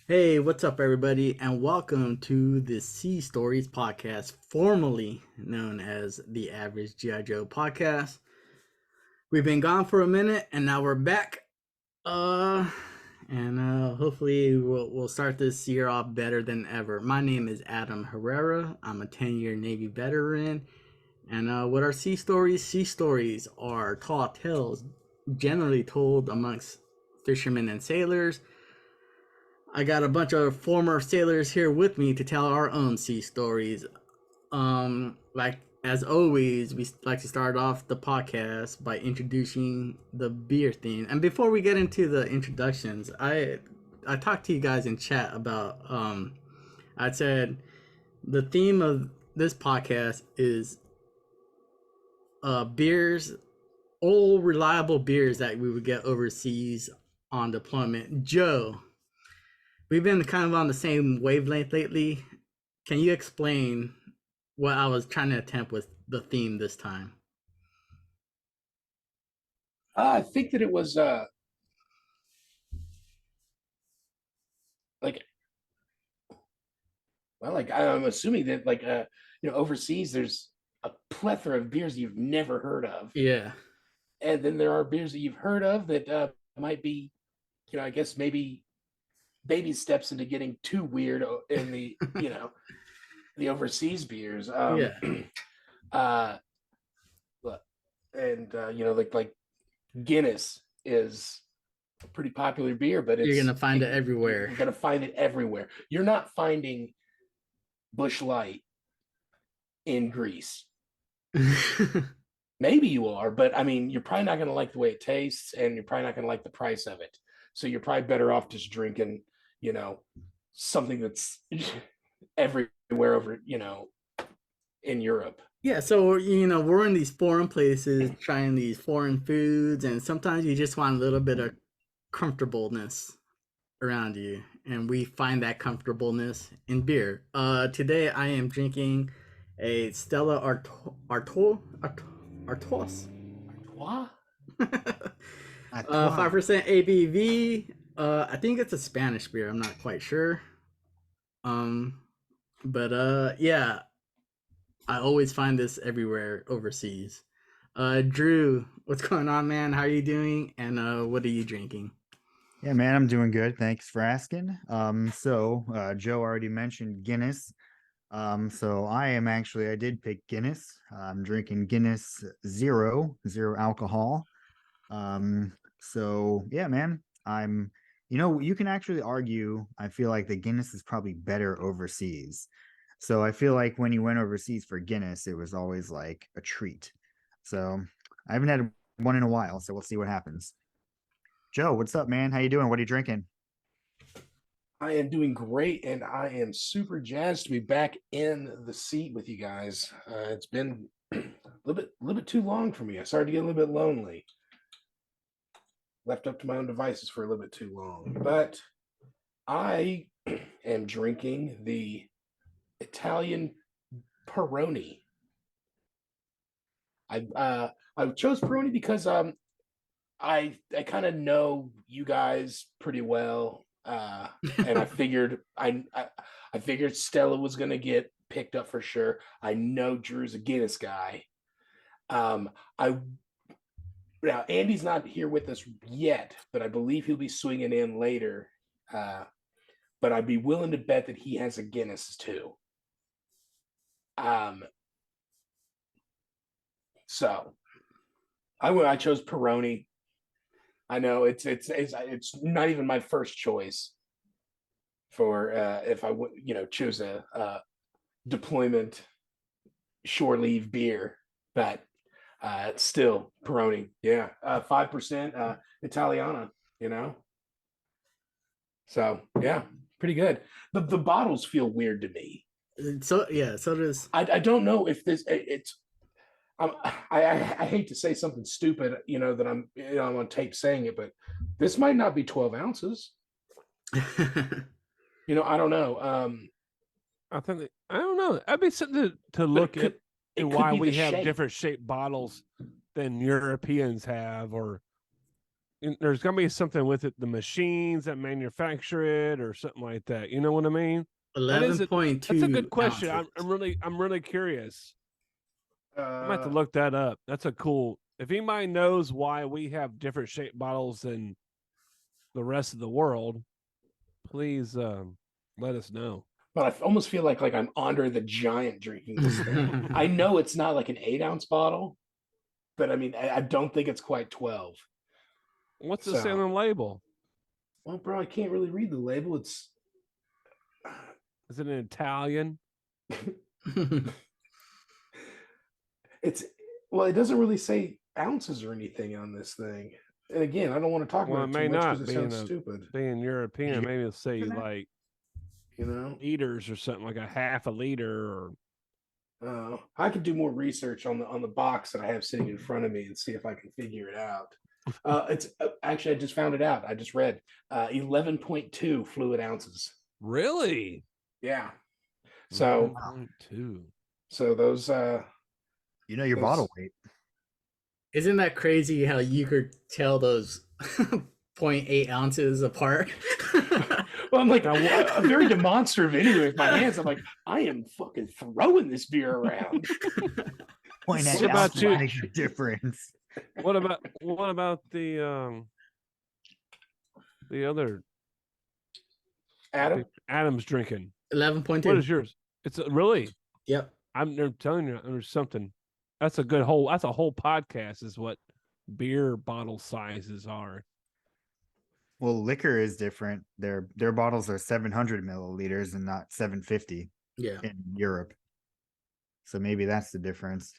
Hey, what's up, everybody, and welcome to the Sea Stories podcast, formerly known as the Average G.I. Joe podcast. We've been gone for a minute, and now we're back. Uh, and hopefully we'll start this year off better than ever. My name is Adam Herrera. I'm a 10-year Navy veteran, and what are sea stories? Sea stories are tall tales generally told amongst fishermen and sailors. I got a bunch of former sailors here with me to tell our own sea stories. Like as always, we like to start off the podcast by introducing the beer theme. And before we get into the introductions, I talked to you guys in chat about I said the theme of this podcast is beers, old reliable beers that we would get overseas on deployment. Joe, we've been kind of on the same wavelength lately. Can you explain what I was trying to attempt with the theme this time? I think that it was like like I'm assuming that overseas there's a plethora of beers you've never heard of, Yeah. and then there are beers that you've heard of that might be, I guess maybe baby steps into getting too weird in the the overseas beers. Yeah. uh, and like Guinness is a pretty popular beer, but You're going to find it everywhere. you're gonna find it everywhere. You're not finding Bush Light in Greece. Maybe you are, but I mean, you're probably not going to like the way it tastes, and you're probably not going to like the price of it. So you're probably better off just drinking, you know, something that's everywhere over, in Europe. Yeah, so we're in these foreign places trying these foreign foods, and sometimes you just want a little bit of comfortableness around you, and we find that comfortableness in beer. Today I am drinking a Stella Artois. What? 5% ABV. I think it's a Spanish beer. I'm not quite sure. Um, but yeah, I always find this everywhere overseas. Drew, what's going on, man? How are you doing? And what are you drinking? Yeah, man, I'm doing good. Thanks for asking. Joe already mentioned Guinness. I did pick Guinness. I'm drinking Guinness zero alcohol. Yeah, man, you can actually argue, I feel like the Guinness is probably better overseas. So I feel like when you went overseas for Guinness, it was always like a treat. So I haven't had one in a while, so we'll see what happens. Joe, what's up, man? How you doing? What are you drinking? I am doing great, and I am super jazzed to be back in the seat with you guys. It's been a little bit too long for me. I started to get a little bit lonely, left up to my own devices for a little bit too long. But I am drinking the Italian Peroni. I chose Peroni because I kind of know you guys pretty well, and I figured Stella was gonna get picked up for sure. I know Drew's a Guinness guy. I Now Andy's not here with us yet, but I believe he'll be swinging in later. Uh, but I'd be willing to bet that he has a Guinness too. Um, so I chose Peroni. I know it's not even my first choice for if I would choose a deployment shore leave beer, but it's still Peroni. Yeah, 5% Italiana. You know, so yeah, pretty good. The bottles feel weird to me. So yeah, so does. I don't know if it's. I hate to say something stupid, that I'm on tape saying it, but this might not be 12 ounces. I don't know. I don't know. That'd be something to look at it why could be we the have shape. different shaped bottles than Europeans have, or there's gonna be something with it, the machines that manufacture it or something like that. You know what I mean? What is it? 11.2. That's a good question. ounces. I'm really curious. I'm gonna have to Uh, look that up. That's a cool. If anybody knows why we have different shaped bottles than the rest of the world, please let us know. but I almost feel like I'm Andre the Giant drinking this thing. I know it's not like an 8-ounce bottle, but I mean, I don't think it's quite 12. What's the say on the label? Well, bro, I can't really read the label. It's Is it in Italian? well, it doesn't really say ounces or anything on this thing. And again, I don't want to talk Well, about it it too may much not because it being sounds stupid. being European. Maybe it'll say like You know, liters or something, like a half a liter or I could do more research on the box that I have sitting in front of me and see if I can figure it out. It's actually I just found it out. I just read 11.2 fluid ounces. really. Yeah. So 11.2. so those You know your bottle weight. Isn't that crazy how you could tell those 0.8 ounces apart? well, I'm like I'm very demonstrative anyway with my hands. I'm like, I am fucking throwing this beer around. Point What eight about ounces you? makes a difference. What about the other Adam, Adam's drinking? 11.2. What is yours? It's really. Yep. I'm telling you, there's something. That's a whole podcast. Is what beer bottle sizes are. Well, liquor is different. Their bottles are 700 milliliters and not 750 Yeah. in Europe. So maybe that's the difference.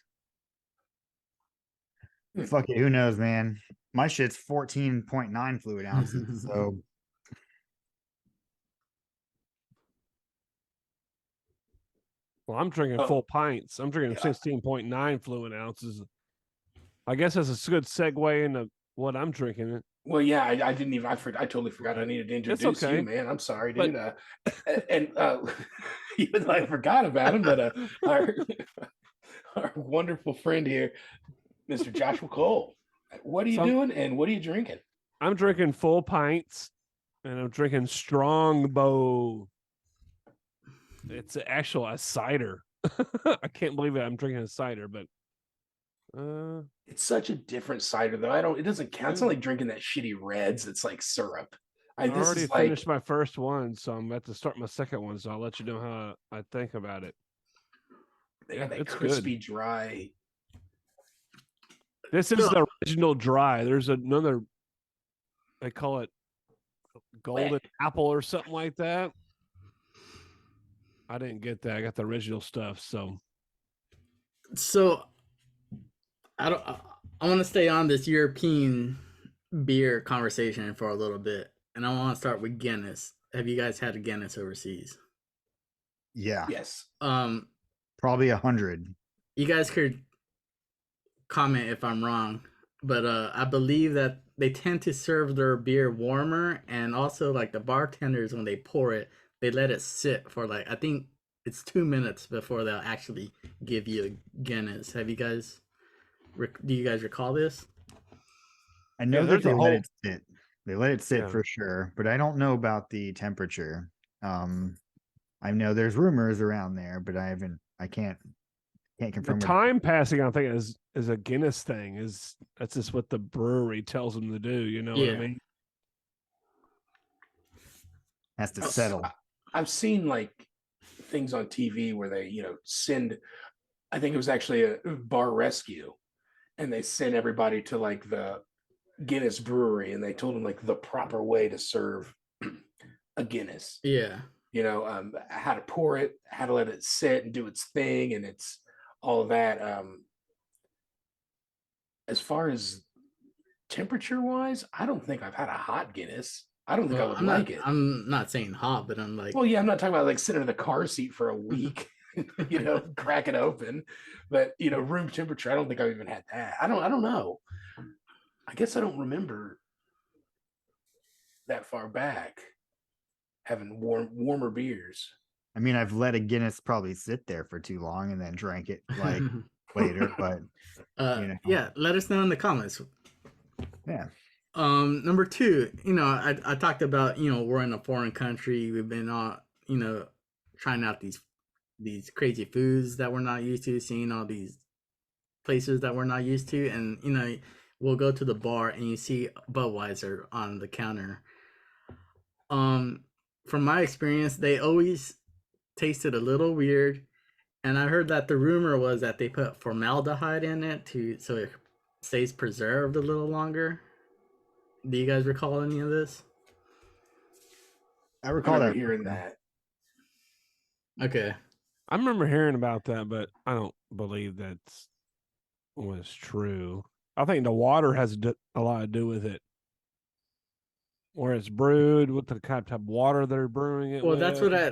Fuck it, who knows, man? My shit's 14.9 fluid ounces. So Well, I'm drinking full pints. I'm drinking Yeah. 16.9 fluid ounces. I guess that's a good segue into what I'm drinking. well, yeah, I didn't even. I totally forgot. I needed to introduce okay. you, man. I'm sorry, But- dude. And even though I forgot about him, but our wonderful friend here, Mr. Joshua Cole. What are you doing, and what are you drinking? I'm drinking full pints, and I'm drinking Strongbow. It's actual a cider. I can't believe it. I'm drinking a cider, but It's such a different cider, though. It doesn't count. It's not like drinking that shitty Reds. It's like syrup. I This already is finished my first one, so I'm about to start my second one. So I'll let you know how I think about it. they got that it's crispy, dry. This is the original dry. There's another. They call it golden apple or something like that. I didn't get that. I got the original stuff. So I want to stay on this European beer conversation for a little bit, and I want to start with Guinness. Have you guys had a Guinness overseas? yeah, Yes. probably 100. You guys could comment if I'm wrong, but I believe that they tend to serve their beer warmer, and also like the bartenders, when they pour it, they let it sit for like, I think it's 2 minutes before they'll actually give you a Guinness. Have you guys? Do you guys recall this? I know that there's they a let whole- it sit. They let it sit Yeah. for sure, but I don't know about the temperature. I know there's rumors around there, but I can't the confirm. time passing, I think, is a Guinness thing. That's just what the brewery tells them to do. You know what I mean? Has to settle. I've seen like things on TV where they, send. I think it was actually a bar rescue, and they sent everybody to like the Guinness brewery, and they told them like the proper way to serve a Guinness. Yeah. How to pour it, how to let it sit and do its thing, and it's all of that. As far as temperature wise, I don't think I've had a hot Guinness. I don't think I would like it. I'm not saying hot, but I'm like, well, yeah, I'm not talking about like sitting in the car seat for a week, crack it open. But room temperature, I don't think I've even had that. I don't know. I guess I don't remember that far back having warmer beers. I mean, I've let a Guinness probably sit there for too long and then drank it like later, but yeah, let us know in the comments. Yeah. Number two, I talked about, we're in a foreign country. We've been trying out these crazy foods that we're not used to, seeing all these places that we're not used to, and we'll go to the bar and you see Budweiser on the counter. From my experience, they always tasted a little weird, and I heard that the rumor was that they put formaldehyde in it so it stays preserved a little longer. Do you guys recall any of this? I recall that hearing that. Okay. I remember hearing about that, but I don't believe that was true. I think the water has a lot to do with it. Where it's brewed, what the kind of water they're brewing it Well, with.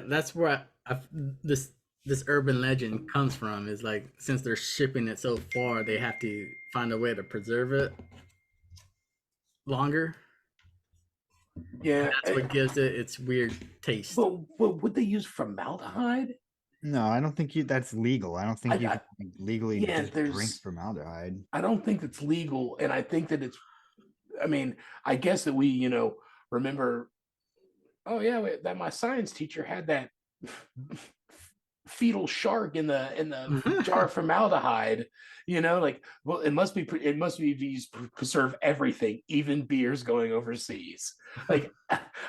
that's where this urban legend comes from, is like, since they're shipping it so far, they have to find a way to preserve it longer. Yeah, and that's what gives it its weird taste. But would they use formaldehyde? No, I don't think that's legal. I don't think you can legally just drink formaldehyde. I don't think it's legal, and I think that it's. I mean, I guess that we, remember. Oh yeah, that my science teacher had that fetal shark in the jar of formaldehyde. Well, it must be used to preserve everything, even beers going overseas. Like,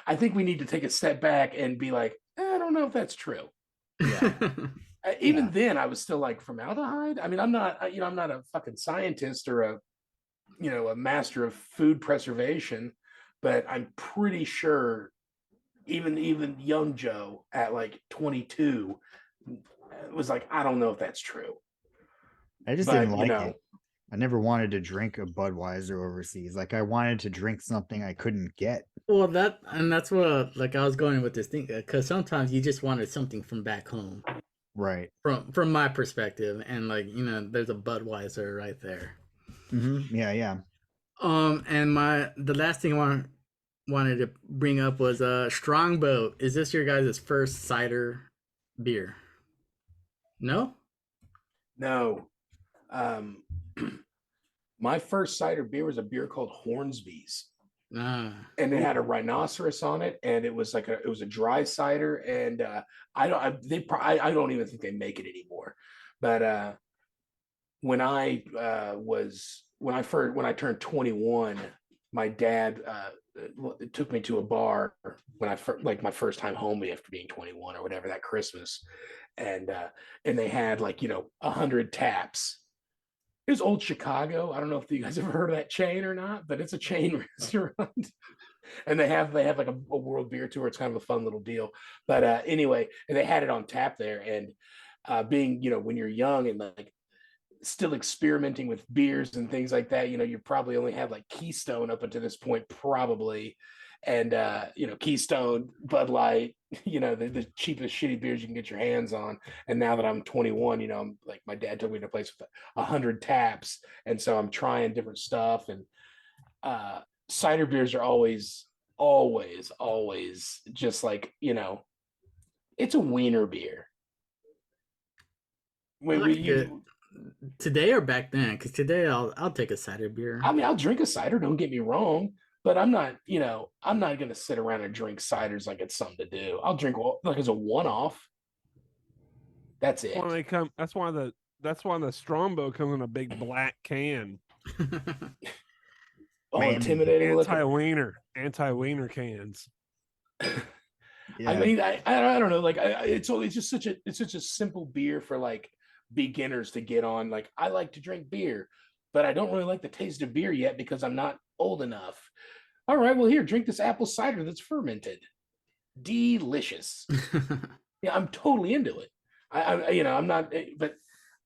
I think we need to take a step back and be like, I don't know if that's true. Yeah. Even then, I was still like, formaldehyde. I mean, I'm not a fucking scientist or a master of food preservation, but I'm pretty sure even young Joe at like 22 was like, I don't know if that's true. I just didn't like it. I never wanted to drink a Budweiser overseas. Like, I wanted to drink something I couldn't get. Well, that's what I was going with this thing, because sometimes you just wanted something from back home, right? From my perspective, and there's a Budweiser right there. Mm-hmm. Yeah. And the last thing I wanted to bring up was Strongbow. Is this your guys' first cider beer? No. My first cider beer was a beer called Hornsby's. And it had a rhinoceros on it, and it was a dry cider, and I don't even think they make it anymore. But when I turned 21, my dad took me to a bar when my first time home after being 21 or whatever, that Christmas, and they had 100 taps. It was Old Chicago. I don't know if you guys ever heard of that chain or not, but it's a chain restaurant. And they have like a world beer tour. It's kind of a fun little deal. But anyway, and they had it on tap there. And being, when you're young and like still experimenting with beers and things like that, you probably only have like Keystone up until this point, probably. And Keystone, Bud Light, the cheapest shitty beers you can get your hands on. And now that I'm 21, I'm like, my dad took me to a place with 100 taps, and so I'm trying different stuff. And cider beers are always just like, it's a wiener beer. Today or back then? Because today I'll take a cider beer. I mean, I'll drink a cider, don't get me wrong, but I'm not going to sit around and drink ciders like it's something to do. I'll drink like as a one-off. That's it. That's why the Strongbow comes in a big black can. Intimidating. Anti-wiener cans. Yeah. I mean, I don't know. Like, it's just such a simple beer for like beginners to get on. Like, I like to drink beer, but I don't really like the taste of beer yet because I'm not old enough. All right, well, here, drink this apple cider that's fermented. Delicious. Yeah, I'm totally into it. I'm not, but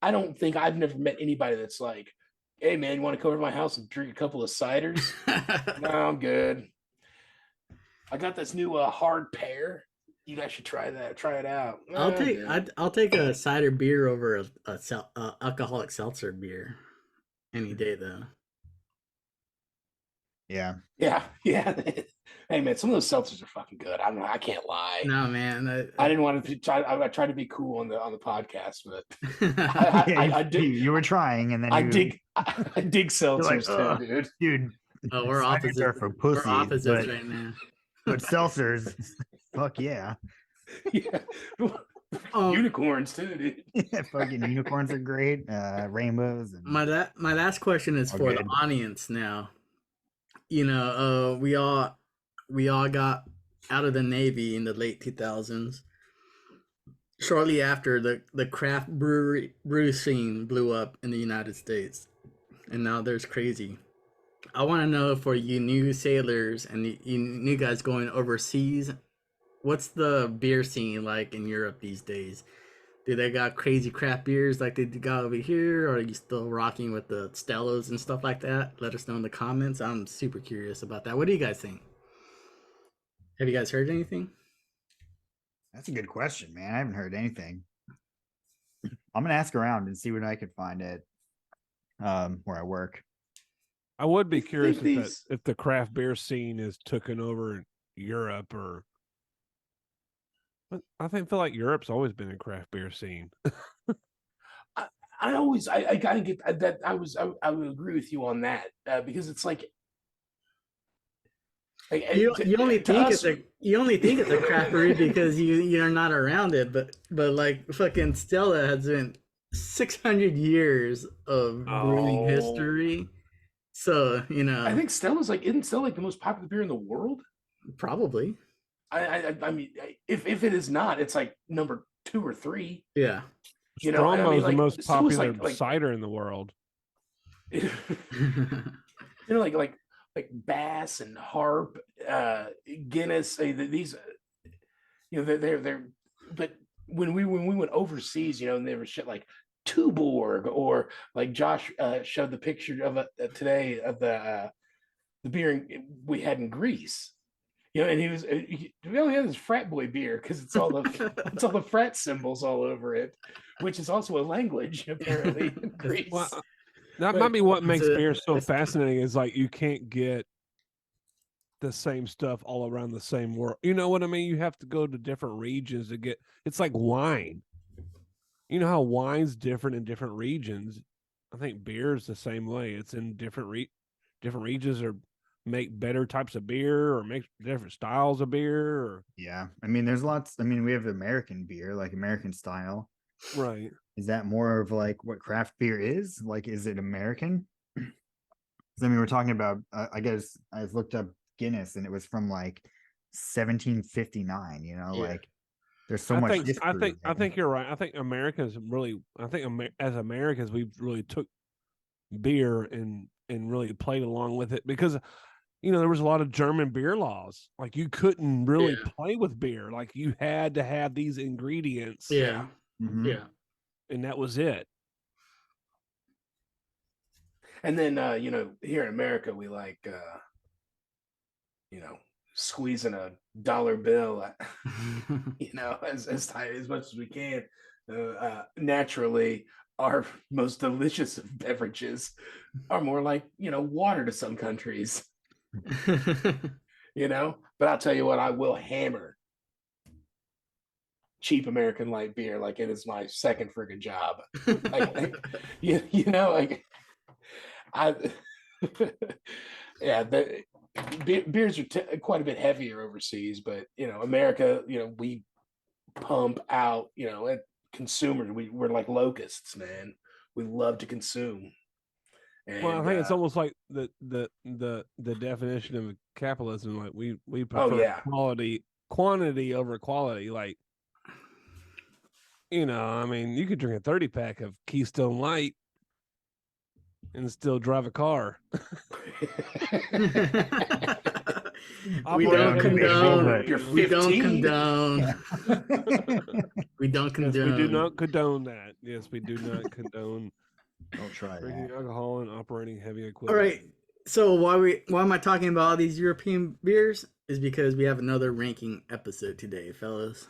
I don't think I've never met anybody that's like, hey man, you want to come over to my house and drink a couple of ciders? No, I'm good. I got this new hard pear. You guys should try that. Try it out. I'll take a cider beer over a alcoholic seltzer beer any day though. Yeah. Hey man, some of those seltzers are fucking good. I can't lie. No man, I didn't want to try. I tried to be cool on the podcast, but I did. You were trying, and then I dig seltzers like, too, dude. Dude, Oh, we're Ciders opposites. are for We're pussies, opposites right now. but seltzers, fuck yeah. Yeah. Oh, Unicorns too, dude. Yeah, fucking unicorns are great. Rainbows and my last question is all for the good. audience now. We all got out of the Navy in the late 2000s. Shortly after, the craft brew scene blew up in the United States, and now there's crazy. I want to know, for you new sailors and you new guys going overseas, what's the beer scene like in Europe these days? Do they got crazy craft beers like they got over here, or are you still rocking with the Stellas and stuff like that? Let us know in the comments. I'm super curious about that. What do you guys think? Have you guys heard anything? That's a good question, man. I haven't heard anything. I'm gonna ask around and see what I can find at where I work. I would be I think curious these- if the craft beer scene is taken over Europe, or but I feel like Europe's always been a craft beer scene. I gotta get that. I would agree with you on that because it's like You only to think us, it's a craft brewery because you're not around it, but like fucking Stella has been 600 years of brewing Oh. history. So, I think Stella's isn't Stella like the most popular beer in the world? probably. I mean, if it is not, it's like number 2 or 3. Yeah. You know, and I Stromo mean, is the like, most Stella's popular cider in the world. you know, like Bass and Harp, Guinness. These, they're. But when we went overseas, and there was shit like Tuborg, or like Josh showed the picture of today of the beer we had in Greece. And he was we only had this frat boy beer because it's all the frat symbols all over it, which is also a language apparently in Greece. Well, that might be what makes beer so it's- fascinating. Is like you can't get the same stuff all around the same world. You know what I mean? You have to go to different regions to get. It's like wine. You know how wine's different in different regions. I think beer is the same way. It's in different regions, or make better types of beer, or make different styles of beer, or Yeah, I mean, there's lots. I mean, we have American beer, like American style. right. Is that more of like what craft beer is? Like, is it American? 'Cause, I mean, we're talking about. I guess I looked up Guinness, and it was from like 1759. Like there's so much history. I think you're right. I think Americans really. As Americans, we've really took beer and really played along with it, because there was a lot of German beer laws. Like you couldn't really play with beer. Like you had to have these ingredients. Yeah. Mhm. Yeah. And that was it. And then here in America we like squeezing a dollar bill as tight as much as we can. Naturally, our most delicious of beverages are more like water to some countries. But I'll tell you what, I will hammer cheap American light beer like it is my second friggin' job. Beers are quite a bit heavier overseas, but America, we pump out, at consumers, we're like locusts, man. We love to consume. And, Well, I think it's almost like the definition of capitalism. Like we prefer quantity over quality. Like, I mean, you could drink a 30-pack of Keystone Light and still drive a car. We don't condone. You're We don't 15. condone. We don't Yes, condone. we do not condone that. Yes, we do not condone Don't try drinking that. alcohol and operating heavy All equipment. right. So why am I talking about all these European beers? Is because we have another ranking episode today, fellas.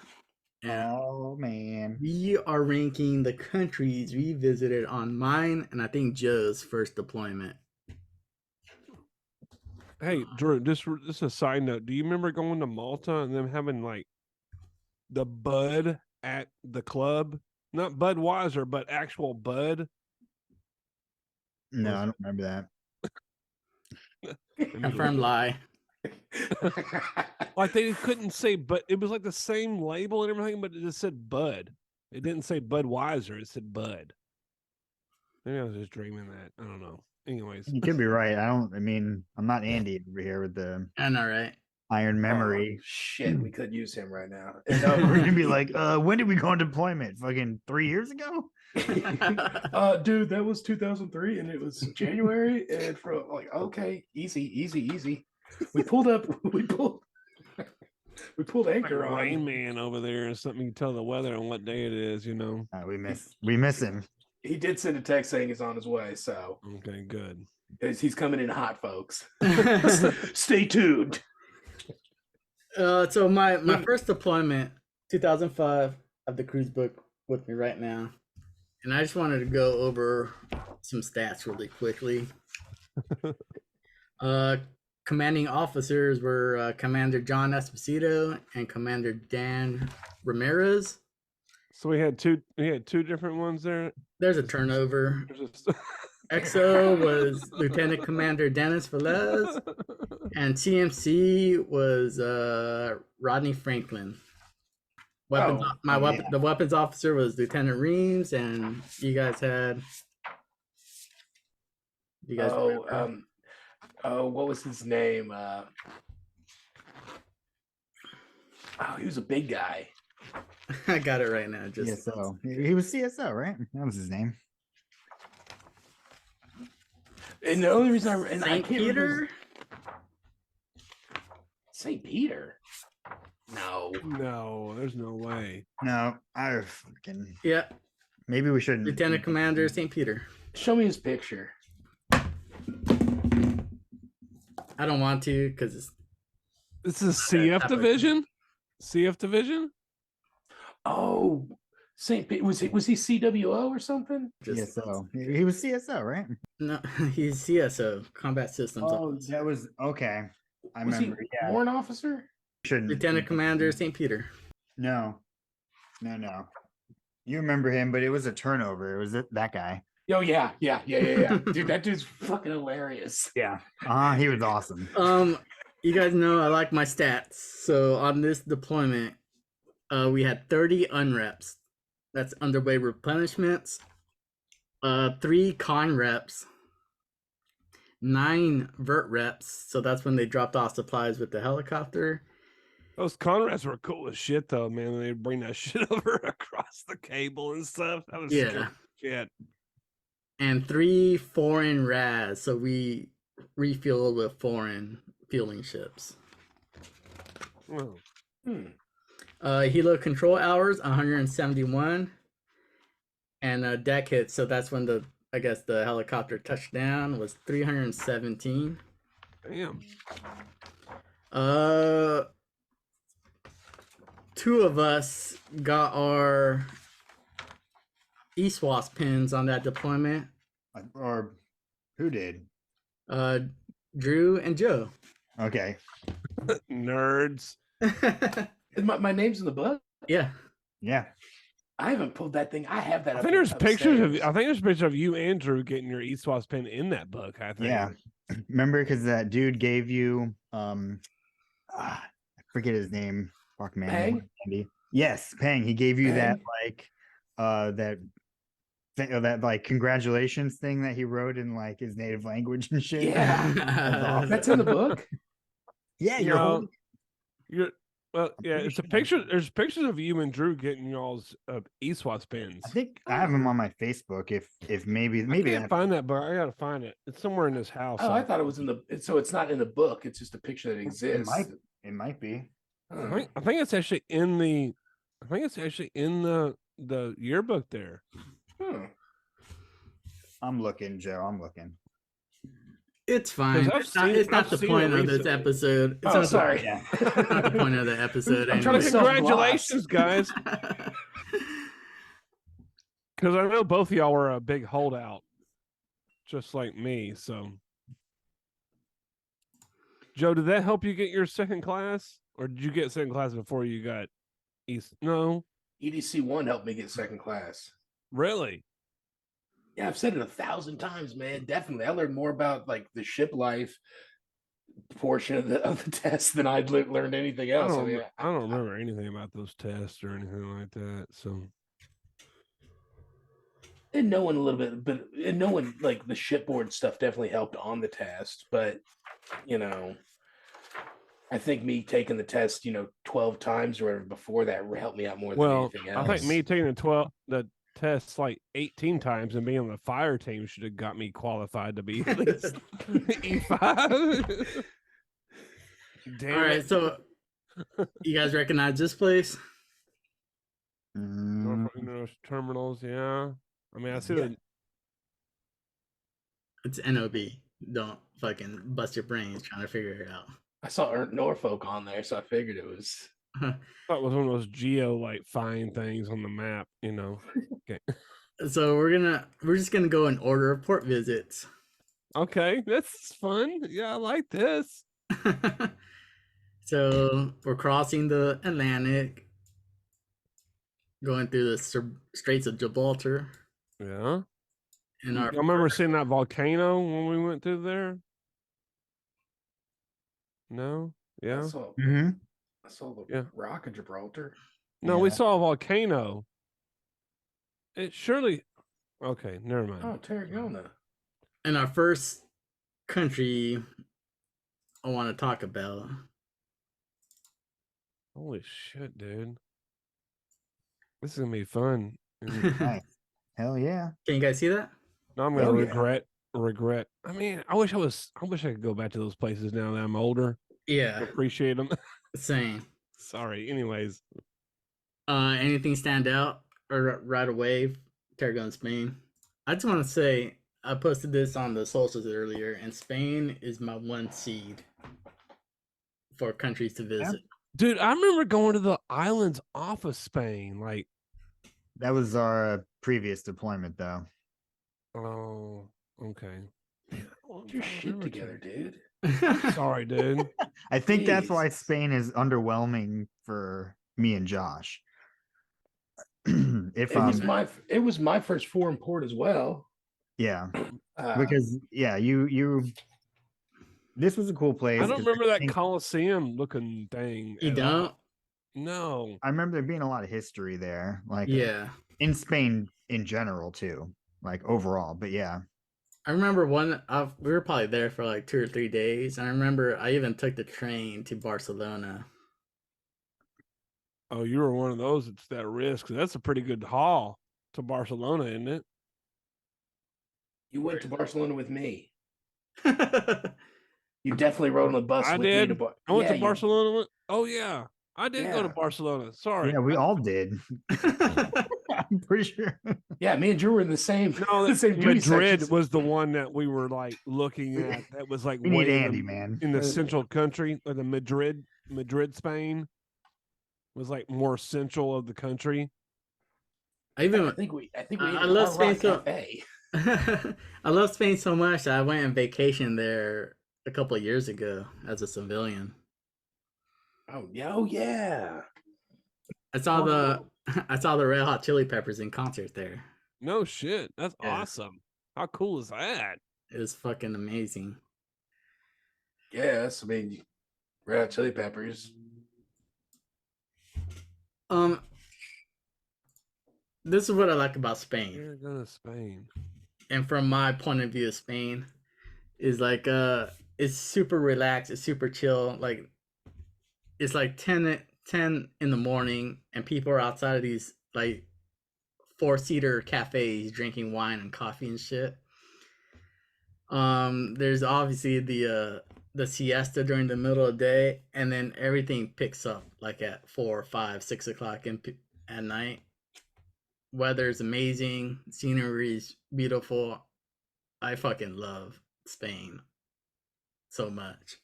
And Oh man. we are ranking the countries we visited on mine and I think Joe's first deployment. Hey, Drew, just a side note. Do you remember going to Malta and them having like the Bud at the club? Not Budweiser, but actual Bud. No, I don't remember that. Confirmed lie. Like they couldn't say, but it was like the same label and everything, but it just said Bud. It didn't say Budweiser. It said Bud. Maybe I was just dreaming that. I don't know. Anyways, You could be right. I'm not Andy over here with the I know, right? iron memory. Oh, shit, we could use him right now. We're gonna be like, when did we go on deployment? Fucking 3 years ago? Dude, that was 2003 and it was January, and from like, okay, easy. We pulled anchor like on. Rain Man over there or something. You can tell the weather and what day it is, you know. We miss him. He did send a text saying he's on his way, so Okay, good. he's coming in hot, folks. Stay tuned. So my first deployment, 2005, I have the cruise book with me right now, and I just wanted to go over some stats really quickly. Commanding officers were Commander John Esposito and Commander Dan Ramirez. So we had two different ones there. There's a turnover. There's XO was Lieutenant Commander Dennis Velez, and TMC was Rodney Franklin. The weapons officer was Lieutenant Reams, and you guys had. What was his name? He was a big guy. I got it right now. Just CSO. He was CSO, right? That was his name. And the only reason I St. Peter. St. Peter. No, there's no way. No, I fucking. Yeah. Maybe we shouldn't. Lieutenant Commander St. Peter. Show me his picture. I don't want to because This is CF division. CF division. Oh, St. Peter. Was he CWO or something? CSO. He was CSO, right? No, he's CSO, Combat Systems. Officer. That was okay. I Was remember. he warrant officer? Shouldn't. Lieutenant Commander St. Peter. No. You remember him, but it was a turnover. It was that guy. Oh yeah. Dude, that dude's fucking hilarious. Yeah. He was awesome. You guys know I like my stats. So on this deployment, we had 30 unreps. That's underway replenishments. 3 con reps. 9 vert reps. So that's when they dropped off supplies with the helicopter. Those Conrads were cool as shit, though, man. They'd bring that shit over across the cable and stuff. That was shit. And 3 foreign RAS. So we refueled with foreign fueling ships. Oh. Helo control hours 171, and deck hits. So that's when the helicopter touched down was 317. Damn. 2 of us got our ESWAS pins on that deployment. Or who did? Drew and Joe. Okay. Nerds. My name's in the book. Yeah. I haven't pulled that thing. I have that. I think there's pictures of you, Andrew, getting your ESWAS pin in that book. I think. Yeah. Remember, because that dude gave you I forget his name. Fuck man. Pang? Yes, Pang. He gave you Pang? that like congratulations thing that he wrote in like his native language and shit. Yeah. That's in the book. Yeah, it's a picture. There's pictures of you and Drew getting y'all's ESWAS pins. I think I have him on my Facebook. If maybe I can't find that, but I gotta find it. It's somewhere in this house. Oh, I thought it was in the. So it's not in the book. It's just a picture that exists. It might be. I think it's actually in the. I think it's actually in the yearbook there. I'm looking, Joe. I'm looking. It's fine. It's not the point of this episode. It's sorry. It's not the point of the episode. I'm trying to Congratulations, guys. Because I know both of y'all were a big holdout, just like me. So, Joe, did that help you get your second class, or did you get second class before you got East? No. EDC 1 helped me get second class. Really? Yeah, I've said it 1,000 times, man. Definitely. I learned more about like the ship life portion of the test than I'd learned anything else. I mean, I don't remember anything about those tests or anything like that. So and knowing a little bit, but and knowing like the shipboard stuff definitely helped on the test. But you know, I think me taking the test, 12 times or whatever before that helped me out more than anything I else. think me taking the test like 18 times and being on the fire team should have got me qualified to be at least E5. Damn All right, it. so you guys recognize this place? Norfolk terminals, yeah. I mean, I see Yeah. It's NOB. Don't fucking bust your brains trying to figure it out. I saw Norfolk on there, so I figured it was. I thought it was one of those geo like fine things on the map, Okay. So we're just gonna go in order of port visits. Okay, that's fun. Yeah, I like this. So we're crossing the Atlantic, going through the Straits of Gibraltar. Yeah. And I remember seeing that volcano when we went through there. No? Yeah. I saw the Rock of Gibraltar. No, we saw a volcano. It surely. Okay, never mind. Oh, Tarragona. And our first country I want to talk about. Holy shit, dude. This is gonna be fun. Nice. Hell yeah. Can you guys see that? No, I'm gonna regret. I mean, I wish I could go back to those places now that I'm older. Yeah. Appreciate them. Same. Sorry. Anyways. Anything stand out or right away? Tarragona, Spain. I just want to say I posted this on the socials earlier, and Spain is my one seed for countries to visit. Dude, I remember going to the islands off of Spain. Like that was our previous deployment, though. Oh, okay. Get your shit together, dude. Sorry, dude. I think that's why Spain is underwhelming for me and Josh. It was my first foreign port as well. Yeah, because this was a cool place. I don't remember that Colosseum looking thing. You don't? No. I remember there being a lot of history there, like in Spain in general too, like overall. But yeah, I remember we were probably there for like 2 or 3 days, and I remember I even took the train to Barcelona. Oh, you were one of those that's that risk. That's a pretty good haul to Barcelona, isn't it? You went to Barcelona with me. You definitely rode on the bus with me. I went to Barcelona. Oh, yeah. I did go to Barcelona. Sorry. Yeah, we all did. I'm pretty sure. Yeah, me and Drew were in the same. No, the same Madrid was the one that we were like looking at. That was like we need Andy, man, in the central country, like the Madrid, Spain was like more central of the country. I love Spain so. I love Spain so much that I went on vacation there a couple of years ago as a civilian. Oh yeah. I saw the Red Hot Chili Peppers in concert there. No shit. That's awesome. How cool is that? It was fucking amazing. Yes, I mean, Red Hot Chili Peppers. This is what I like about Spain. You're going to Spain. And from my point of view of Spain, is like it's super relaxed, it's super chill. Like it's like 10 in the morning, and people are outside of these like 4-seater cafes drinking wine and coffee and shit. There's obviously the siesta during the middle of the day, and then everything picks up like at 4, 5, 6 o'clock at night. Weather's amazing, scenery's beautiful. I fucking love Spain so much.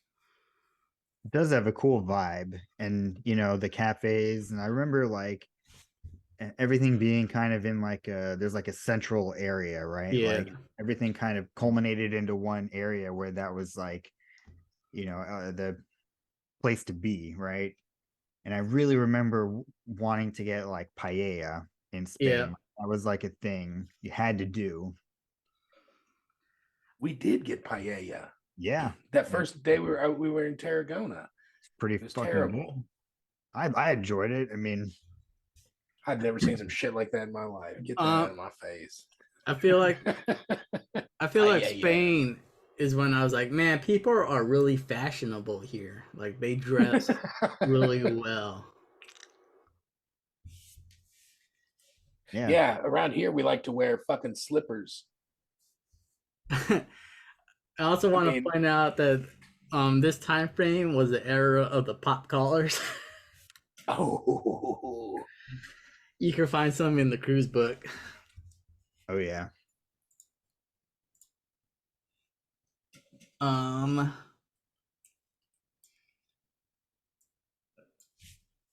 It does have a cool vibe, and the cafes, and I remember like everything being kind of in like there's like a central area, right? Yeah. Like everything kind of culminated into one area where that was like the place to be, right? And I really remember wanting to get like paella in Spain. Yeah. That was like a thing you had to do. We did get paella. Yeah, That first day we were in Tarragona. it's pretty It was fucking terrible. good. I enjoyed it. I mean, I'd never seen some shit like that in my life. Get that out of my face. I feel like Paella. Spain is when I was like, man, people are really fashionable here. Like they dress really well. yeah. Yeah, around here we like to wear fucking slippers. I also want to point out that this time frame was the era of the pop collars. Oh, You can find some in the cruise book. Oh yeah.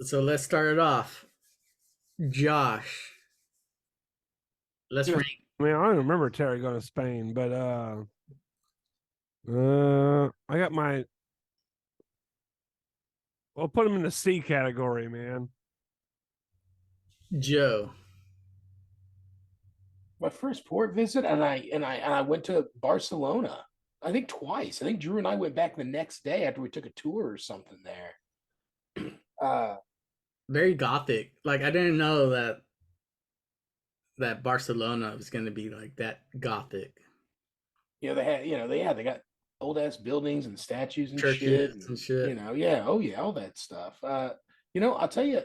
So let's start it off. Josh. Let's Yeah. rank. I mean, I don't remember Terry going to Spain, but I got my. I'll put him in the C category, man. Joe. my first port visit, and I went to Barcelona. I think twice. I think Drew and I went back the next day after we took a tour or something there. Very gothic. Like I didn't know that Barcelona was going to be like that gothic. They got old ass buildings and statues and Churches shit. and shit. All that stuff. I'll tell you.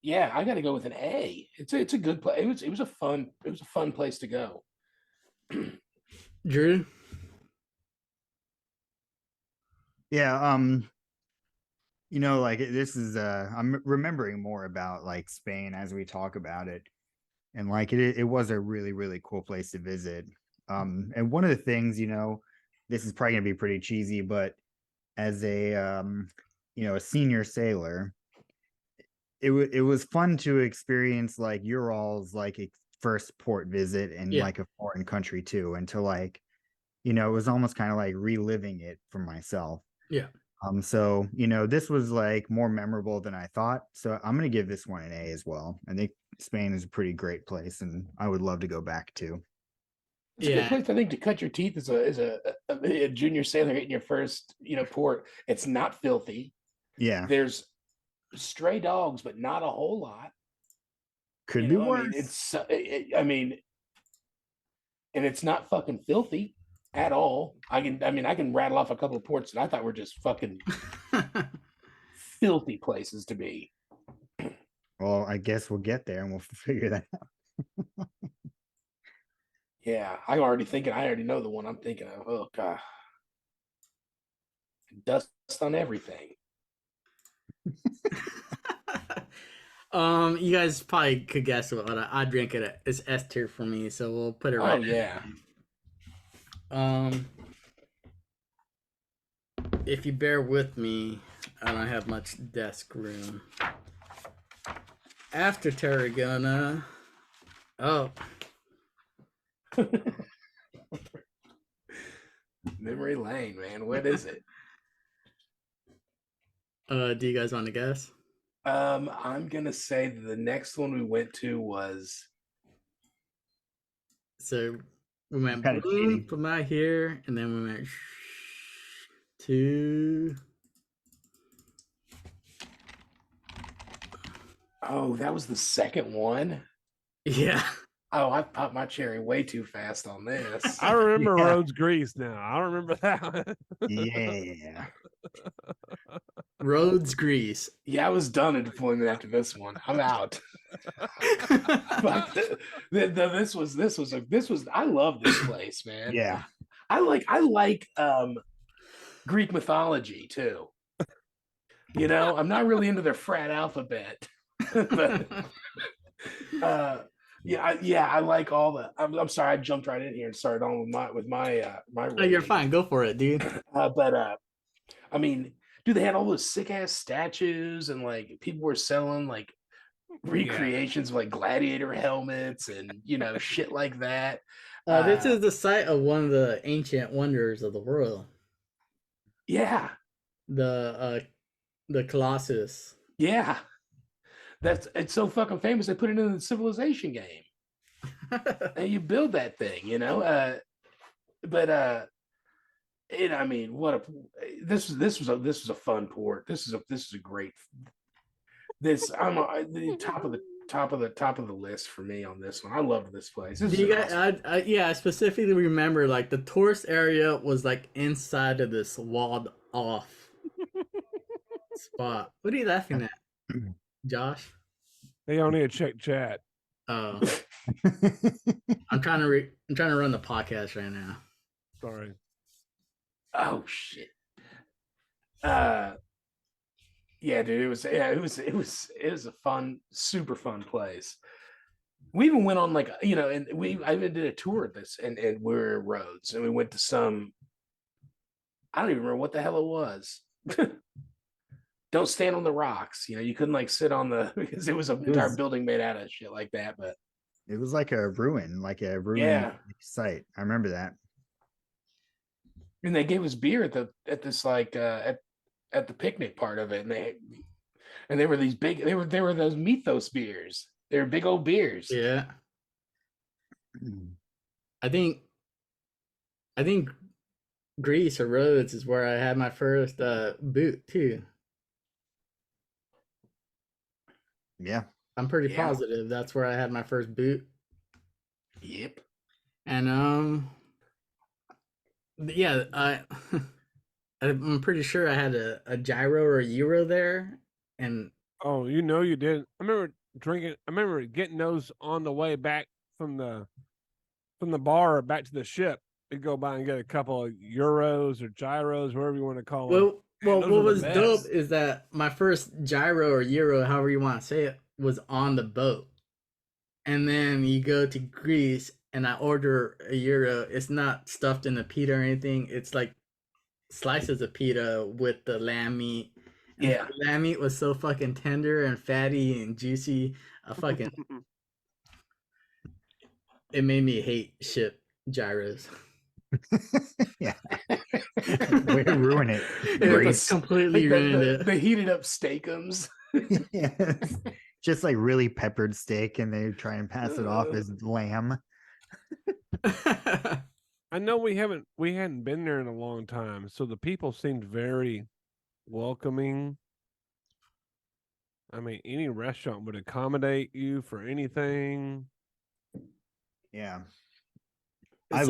Yeah, I got to go with an A. It's a good place. It was a fun place to go. Drew. Yeah, like this is I'm remembering more about like Spain as we talk about it. And like it was a really, really cool place to visit. And one of the things, this is probably gonna be pretty cheesy, but as a senior sailor, it was fun to experience like your all's like a first port visit in like a foreign country too, and to like, it was almost kind of like reliving it for myself. Yeah. So this was like more memorable than I thought. So I'm gonna give this one an A as well. I think Spain is a pretty great place, and I would love to go back to. It's a good place, I think, to cut your teeth as a junior sailor hitting your first, port. It's not filthy. Yeah. There's stray dogs, but not a whole lot. Could be worse. And it's not fucking filthy at all. I can rattle off a couple of ports that I thought were just fucking filthy places to be. Well, I guess we'll get there and we'll figure that out. Yeah, I already know the one I'm thinking of. Oh god. Dust on everything. You guys probably could guess what I drink it. It's S tier for me, so we'll put it right. Oh yeah. If you bear with me, I don't have much desk room. After Tarragona, Memory lane, man. What is it? Do you guys want to guess? I'm gonna say that the next one we went to was. So we went Kinda cheating. from out here, and then we went to. Oh, that was the second one. Yeah. Oh, I popped my cherry way too fast on this. I remember Yeah. Rhodes, Greece now. I don't remember that. Yeah. Rhodes, Greece. Yeah, I was done in deployment after this one. I'm out. But this was. I love this place, man. Yeah. I like Greek mythology too. I'm not really into their frat alphabet, but I like all the. I'm sorry, I jumped right in here and started on with my. Oh, you're fine. Go for it, dude. Dude, they had all those sick ass statues, and like people were selling like recreations of like gladiator helmets and shit like that. This is the site of one of the ancient wonders of the world. Yeah. The Colossus. Yeah. It's so fucking famous they put it in the Civilization game. And you build that thing, but I mean, this was a fun port. This is a great. I'm the top of the list for me on this one. I loved this place. This Do is you an guys? awesome. Yeah, I specifically remember like the tourist area was like inside of this walled off spot. What are you laughing at, Josh? They don't need to check chat. Oh, I'm trying to run the podcast right now. Sorry. Oh shit. Yeah, dude, it was a fun, super fun place. We even went on I even did a tour of this and we're in Rhodes and we went to some, I don't even remember what the hell it was. Don't stand on the rocks. You couldn't like sit on because it was an entire building made out of shit like that, but it was like a ruin yeah. site. I remember that. And they gave us beer at the picnic part of it, and they were these big. They were those Mythos beers. They were big old beers. Yeah, I think Greece or Rhodes is where I had my first boot too. Yeah, I'm pretty positive that's where I had my first boot. Yep. And yeah, I'm pretty sure I had a gyro or a euro there, and oh, you did. I remember getting those on the way back from the bar back to the ship. We'd go by and get a couple of euros or gyros, whatever you want to call them. Well, what was dope is that my first gyro or euro, however you want to say it, was on the boat. And then you go to Greece and I order a euro. It's not stuffed in a pita or anything. It's like slices of pita with the lamb meat. And the lamb meat was so fucking tender and fatty and juicy. It made me hate ship gyros. Yeah. Way to ruin it. It completely ruined it. They heated up steakums. Yes. Just like really peppered steak, and they try and pass it off as lamb. I know we hadn't been there in a long time, so the people seemed very welcoming. I mean, any restaurant would accommodate you for anything. Yeah. I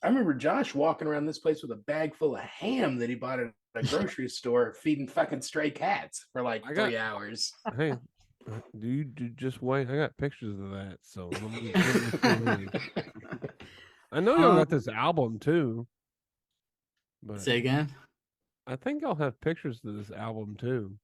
remember Josh walking around this place with a bag full of ham that he bought at a grocery store, feeding fucking stray cats for like 3 hours. Hey, do you just wait? I got pictures of that, so let me I know y'all got this album too. But say again? I think I'll have pictures of this album too.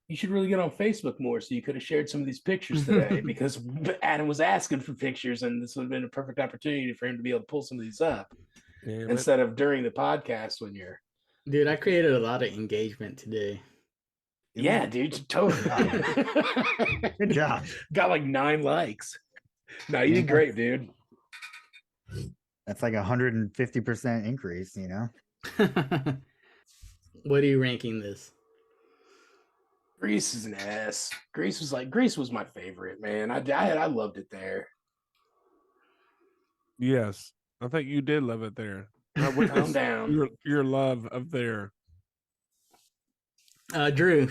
You should really get on Facebook more, so you could have shared some of these pictures today, because Adam was asking for pictures, and this would have been a perfect opportunity for him to be able to pull some of these up instead of during the podcast when you're. Dude, I created a lot of engagement today. Yeah, dude, totally. Good job. Got like 9 likes. No, you did great, dude. That's like 150% increase, you know? What are you ranking this? Greece is an S. Greece was my favorite, man. I loved it there. Yes, I think you did love it there. Calm down. Your love of there. Drew.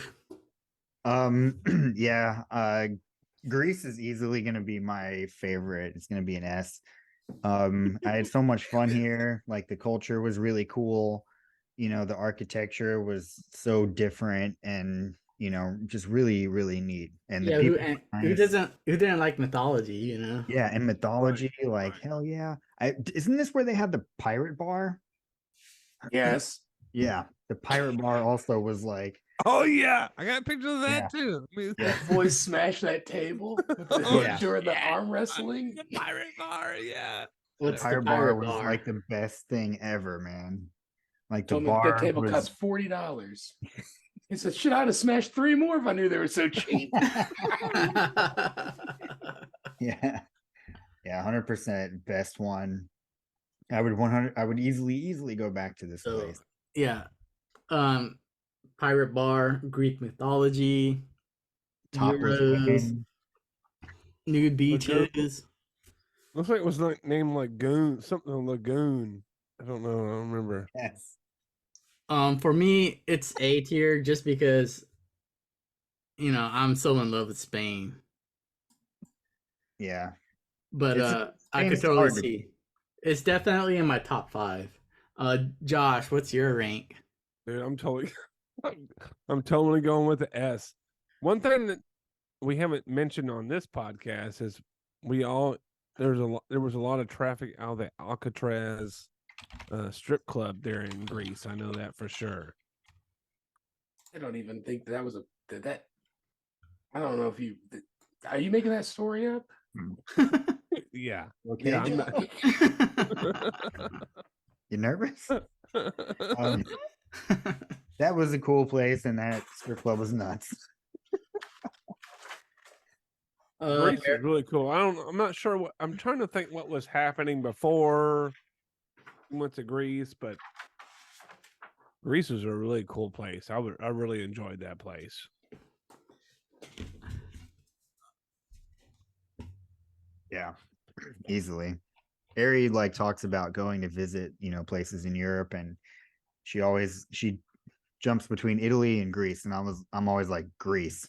Yeah. Greece is easily going to be my favorite. It's going to be an S. I had so much fun here. Like the culture was really cool. The architecture was so different and just really, really neat. And the people who didn't like mythology, Yeah, and mythology, like hell yeah. Isn't this where they had the pirate bar? Yes. Yeah, the pirate bar also was like. Oh yeah, I got pictures of that too. Yeah, boys smash that table during the arm wrestling. The pirate bar, yeah. The pirate bar was like the best thing ever, man. Like the bar. That table cost $40. He said, "Shit, I'd have smashed 3 more if I knew they were so cheap." Yeah, 100% best one. I would easily go back to this place. Yeah, pirate bar, Greek mythology, top Euros, nude beaches. Looks like it was like named Lagoon, something Lagoon. I don't know. I don't remember. Yes. For me, it's A tier just because I'm so in love with Spain. Yeah. But I could Spain's totally hard to see. beat. It's definitely in my top 5. Josh, what's your rank? Dude, I'm totally going with the S. One thing that we haven't mentioned on this podcast is there was a lot of traffic out of the Alcatraz strip club there in Greece. I know that for sure. I don't even think that was that. I don't know if are you making that story up? Yeah. Okay, Yeah, I'm Josh? You nervous? That was a cool place, and that strip club was nuts. Greece is really cool. I'm not sure I'm trying to think what was happening before we went to Greece, but Greece is a really cool place. I really enjoyed that place. Yeah, easily. Ari talks about going to visit, places in Europe, and she jumps between Italy and Greece, and I'm always like, Greece.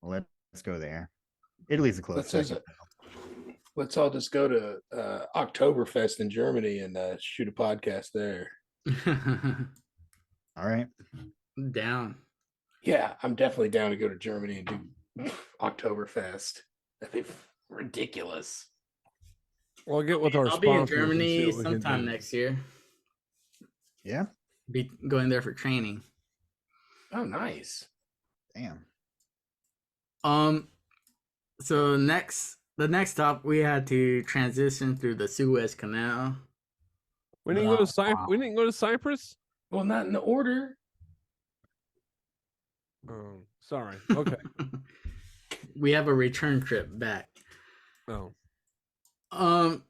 Well, let's go there. Italy's a close second. Let's all just go to Oktoberfest in Germany and shoot a podcast there. All right. Down. Yeah, I'm definitely down to go to Germany and do Oktoberfest. That'd be ridiculous. We'll get with our I'll be in sponsors and see Germany what we can sometime do. next year. Yeah. Be going there for training. Oh, nice. Damn. So the next stop, we had to transition through the Suez Canal. We didn't go to Cyprus. We didn't go to Cyprus. Well, not in the order. Oh, sorry. Okay. We have a return trip back. Oh. Do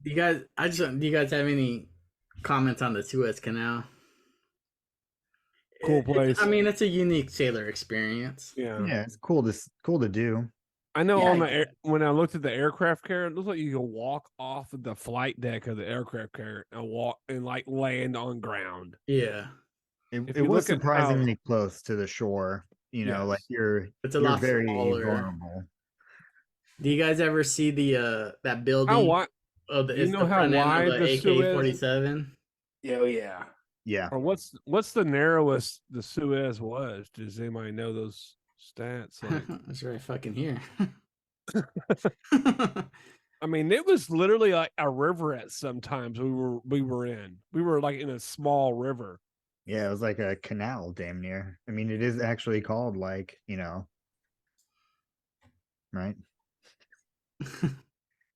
you guys have any comments on the Suez Canal? Cool place. I mean, it's a unique sailor experience. Yeah. Yeah, it's cool to do. I know Yeah, when I looked at the aircraft carrier, it looks like you can walk off of the flight deck of the aircraft carrier and walk and land on ground. Yeah. It was surprisingly close to the shore. Yes. You're a lot very smaller. vulnerable. Do you guys ever see that building? You know how wide the AK-47? Yeah. Yeah. Or what's the narrowest the Suez was? Does anybody know those stats? That's right fucking here. I mean, it was literally like a river at sometimes we were in. We were like in a small river. Yeah, it was like a canal damn near. I mean, it is actually called right?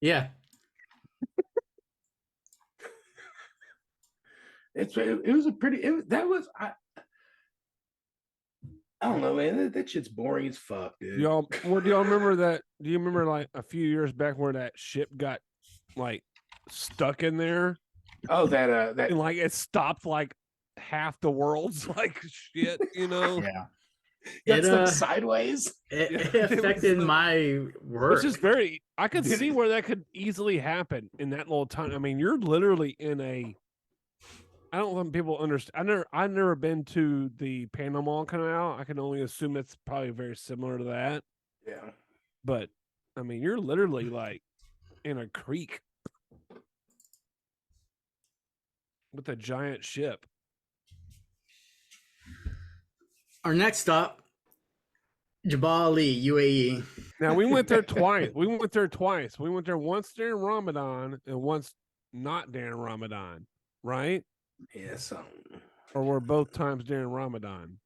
Yeah. It was a pretty. I don't know, man. That shit's boring as fuck, dude. Do y'all remember that? Do you remember like a few years back where that ship got stuck in there? Oh, that and it stopped half the world's shit, Yeah. Got stuck sideways. It affected my work. Which is I could see where that could easily happen in that little time. I mean, you're literally in I don't think people understand. I've never been to the Panama Canal. I can only assume it's probably very similar to that. Yeah. But I mean, you're literally in a creek with a giant ship. Our next stop, Jebel Ali, UAE. Now we went there twice. We went there once during Ramadan and once not during Ramadan, right? Yeah, or were both times during Ramadan?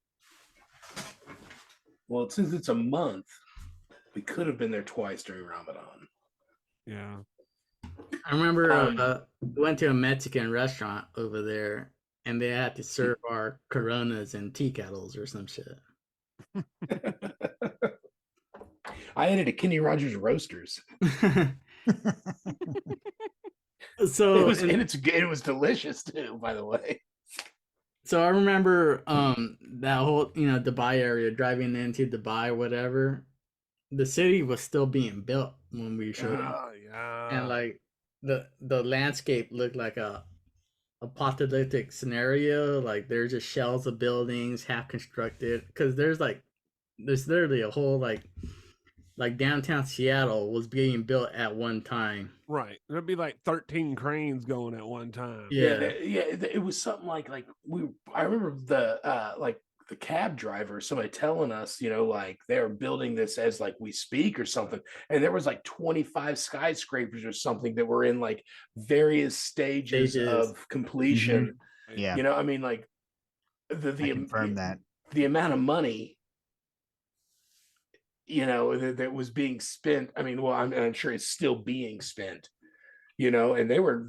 Well, since it's a month, we could have been there twice during Ramadan. Yeah. I remember we went to a Mexican restaurant over there, and they had to serve our Coronas and tea kettles or some shit. I ate it at Kenny Rogers Roasters. So it was delicious too, by the way. So I remember that whole Dubai area, driving into Dubai, whatever. the city was still being built when we showed up, Oh, yeah. and like the landscape looked like a apocalyptic scenario. Like there's just shells of buildings half constructed, because there's literally a whole like downtown Seattle was being built at one time. Right. There'd be like 13 cranes going at one time. Yeah. It was something like I remember the the cab driver, somebody telling us, like they're building this as like we speak or something, and there was like 25 skyscrapers or something that were in like various stages of completion. Yeah. I mean, like I confirm that. the amount of money that was being spent. I mean, well, I'm sure it's still being spent, and they were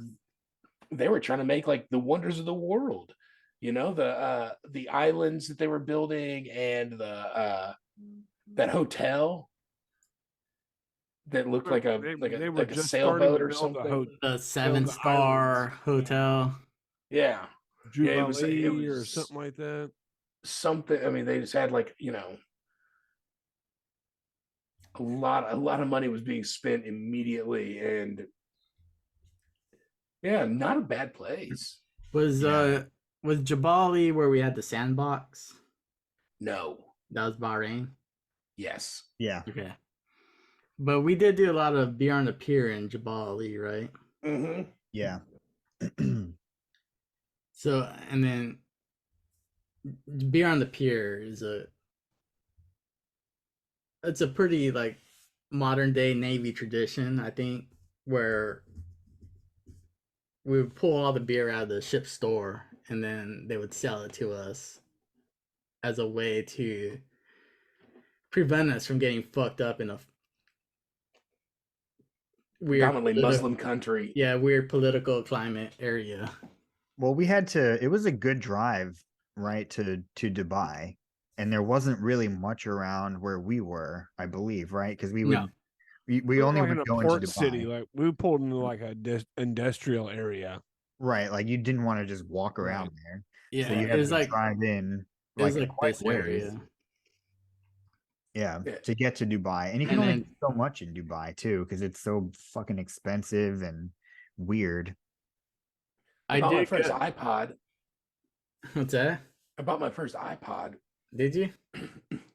trying to make like the wonders of the world, the islands that they were building, and the that hotel that looked like a sailboat or something. The 7-star hotel. Yeah. Jubilee it was or something like that. Something. I mean, they just had like, a lot of money was being spent immediately, and yeah, not a bad place. Was Jabali where we had the sandbox? No. That was Bahrain? Yes. Yeah. Okay. But we did do a lot of beer on the pier in Jabali, right? Mm-hmm. Yeah. So, and then beer on the pier it's a pretty like modern day Navy tradition, I think, where we would pull all the beer out of the ship's store and then they would sell it to us as a way to prevent us from getting fucked up in a weird predominantly Muslim country. Yeah, weird political climate area. Well, it was a good drive, right, to Dubai. And there wasn't really much around where we were, I believe, right? Because we only like would in a go port into Dubai. city. Like we pulled into like a industrial area. Right, like you didn't want to just walk around there. Yeah, so you had to drive in like quite this ways. area. Yeah, to get to Dubai. And you can And only then- do so much in Dubai too, because it's so fucking expensive and weird. I bought my first iPod. What's that? I bought my first iPod. Did you?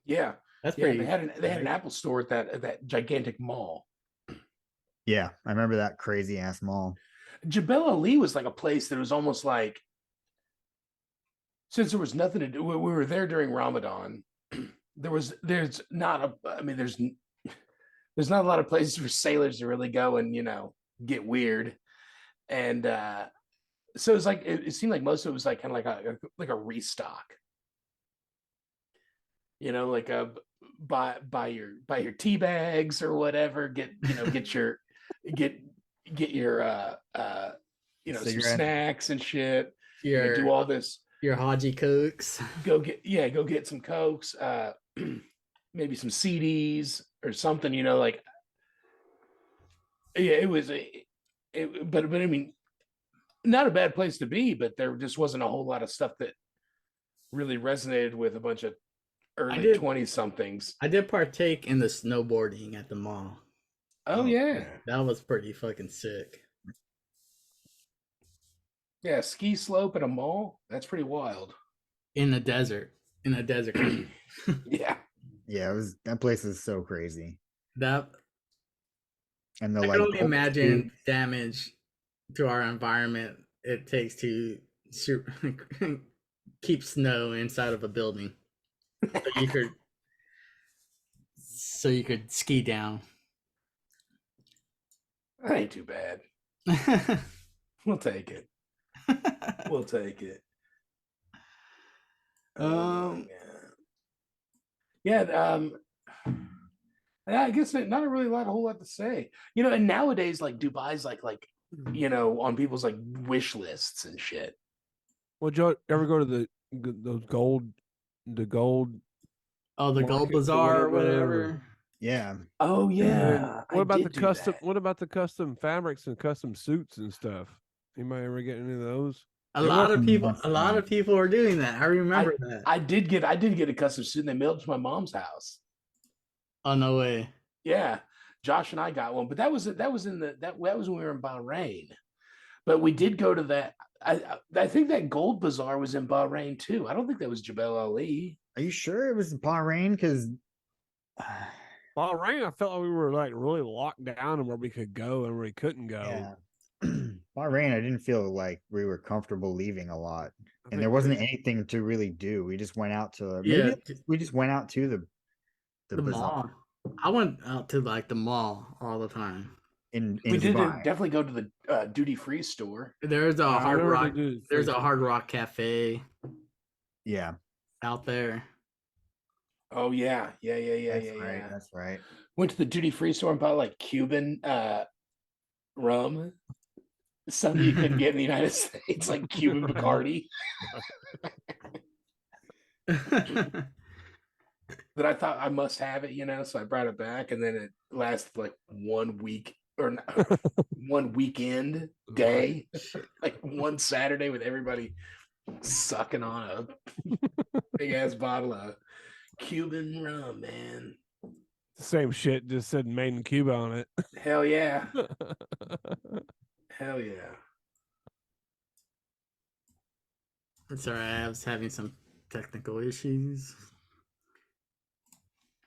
Yeah. That's pretty. They had an Apple store at that gigantic mall. Yeah, I remember that crazy ass mall. Jebel Ali was like a place that was almost like, since there was nothing to do, we were there during Ramadan. There's not a lot of places for sailors to really go and get weird, and so it's like it seemed like most of it was like kind of like a restock. Like buy your tea bags or whatever. Get your some snacks and shit. Do all this. Your Haji Cokes. Go get some Cokes. Maybe some CDs or something. It was but I mean, not a bad place to be, but there just wasn't a whole lot of stuff that really resonated with a bunch of early 20-somethings. I did partake in the snowboarding at the mall. Oh yeah. That was pretty fucking sick. Yeah, ski slope at a mall? That's pretty wild. In a desert. Yeah. Yeah, that place is so crazy. And I can only imagine damage to our environment it takes to keep snow inside of a building. So you could ski down. That ain't too bad. We'll take it. We'll take it. I guess not really a whole lot to say. And nowadays, like Dubai's like on people's like wish lists and shit. Would you ever go to those gold? Oh, the gold bazaar or whatever. Yeah. Oh yeah. What about the custom? What about the custom fabrics and custom suits and stuff? Anybody ever get any of those? A lot of people are doing that. I remember that. I did get a custom suit and they mailed it to my mom's house. Oh no way. Yeah, Josh and I got one, but that was when we were in Bahrain. But we did go to that. I think that Gold Bazaar was in Bahrain too. I don't think that was Jebel Ali. Are you sure it was Bahrain? Because Bahrain, I felt like we were like really locked down and where we could go and where we couldn't go. yeah, Bahrain, I didn't feel like we were comfortable leaving a lot, I and think there wasn't anything to really do. We just went out to Yeah, we just went out to the the bazaar mall. I went out to like the mall all the time. in We did Dubai. definitely go to the duty free store. There's a I Hard remember Rock. the There's a freezer. Hard Rock Cafe Yeah, out there. Oh yeah. that's right. That's right. Went to the duty free store and bought like Cuban rum. Something you couldn't get in the United States, like Cuban Bacardi. That I thought I must have it, so I brought it back, and then it lasted like 1 week or one weekend day, like one Saturday with everybody sucking on a big ass bottle of Cuban rum, man. Same shit, just said made in Cuba on it. Hell yeah. Hell yeah. Sorry, I was having some technical issues.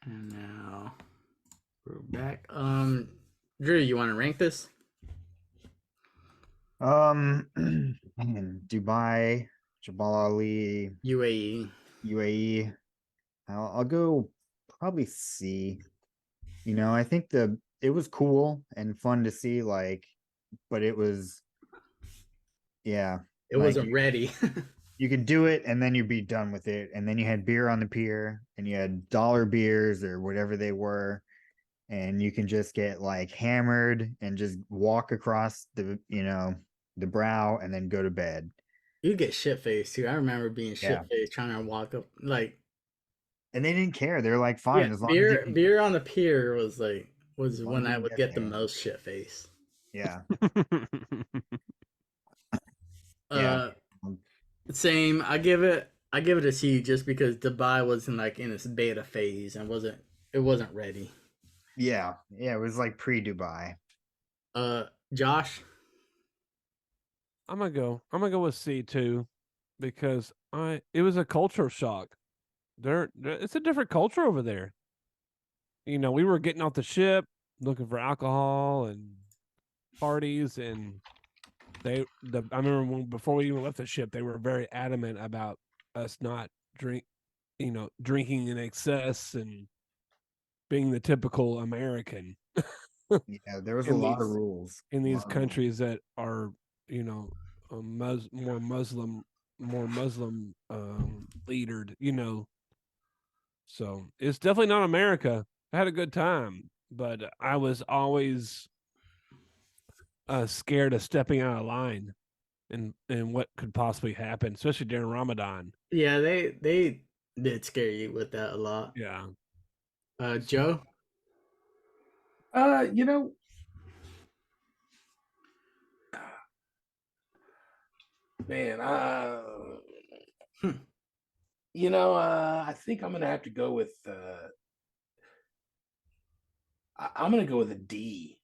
And now we're back. Drew, you want to rank this? Dubai, Jabal Ali, UAE. UAE. I'll go probably C. I think it was cool and fun to see, like, but it was, yeah, It like wasn't ready. you could do it and then you'd be done with it. And then you had beer on the pier and you had dollar beers or whatever they were. And you can just get like hammered and just walk across the brow and then go to bed. You get shit faced too. I remember being shit Yeah. faced trying to walk up like And they didn't care. They're like, fine, yeah, as long as you can, beer on the pier was as long when as you I can would get get the there. most shit faced. Yeah. Uh Yeah. Same. I give it a C just because Dubai wasn't like in its beta phase and it wasn't ready. Yeah. Yeah. It was like pre-Dubai. Josh, I'm gonna go with C too, because it was a culture shock. It's a different culture over there. We were getting off the ship looking for alcohol and parties, and I remember before we even left the ship, they were very adamant about us not drinking in excess and being the typical American. Yeah. There was a In lot of these- rules. in A these lot of rules. countries that are more Muslim leadered, so it's definitely not America. I had a good time, but I was always scared of stepping out of line and what could possibly happen, especially during Ramadan. yeah, they did scare you with that a lot. Yeah. Joe, You know, man, I think I'm gonna have to go with I'm gonna go with a D.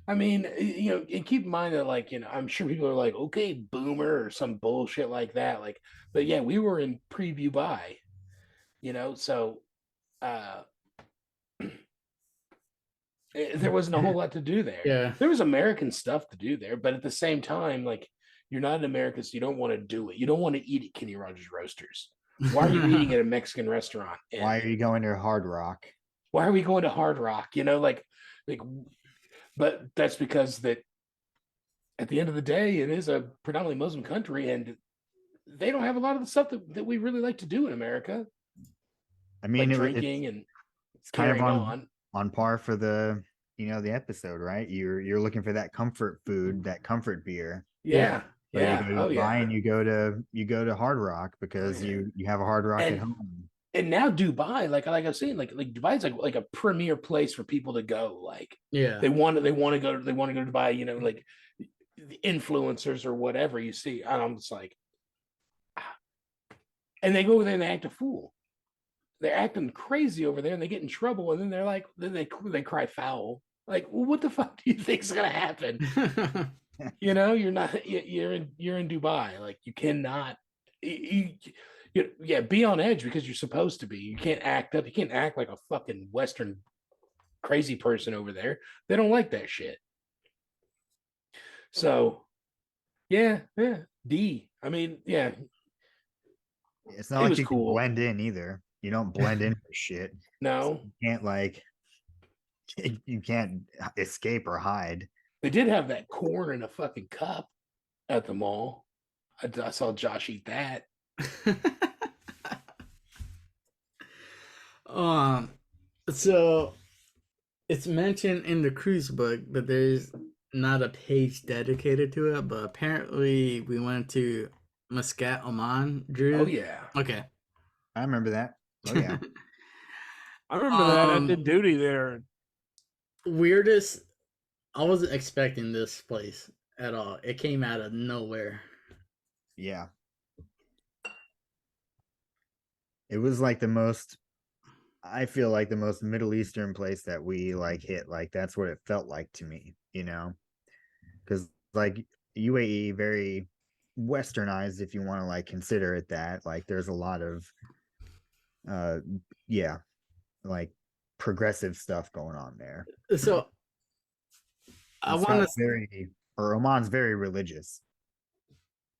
I mean, and keep in mind that, like, I'm sure people are like, okay, boomer or some bullshit like that. Like, but yeah, we were in preview buy, so uh there wasn't a whole lot to do there. yeah, There was American stuff to do there, but at the same time, like, you're not an American, so you don't want to do it. You don't want to eat at Kenny Rogers Roasters. Why are you eating at a Mexican restaurant? And Why are you going to Hard Rock? why are we going to Hard Rock? But that's because that at the end of the day, it is a predominantly Muslim country, and they don't have a lot of the stuff that we really like to do in America, I mean, like drinking and it's kind of carrying on. on par for the episode, right? You're looking for that comfort food, that comfort beer. Yeah, But yeah, you go to Dubai and you go to Hard Rock because you have a Hard Rock at home. And now Dubai, like I was saying, like Dubai's like a premier place for people to go. Like, yeah, they want to go to Dubai. Like the influencers or whatever you see, and I'm just like, and they go over there and they act a fool. they're acting crazy over there and they get in trouble, and then they're like, then they cry foul. Like, well, what the fuck do you think's gonna happen? You know, you're in Dubai. Like, you cannot, be on edge because you're supposed to be. You can't act up. You can't act like a fucking Western crazy person over there. They don't like that shit. So, yeah. D. I mean, yeah. It's not It like was you can cool. blend in either. You don't blend in for shit. No, You can't you can't escape or hide. they did have that corn in a fucking cup at the mall. I saw Josh eat that. So it's mentioned in the cruise book, but there's not a page dedicated to it. But apparently, we went to Muscat, Oman. Drew. Oh yeah. Okay. I remember that. Oh yeah. I remember that. I did duty there. Weirdest. I wasn't expecting this place at all. It came out of nowhere. Yeah. It was like I feel like the most Middle Eastern place that we like hit. Like that's what it felt like to me, you know? Because like UAE, very westernized, if you want to like consider it that. Like there's a lot of like progressive stuff going on there. So I want to Oman's very religious.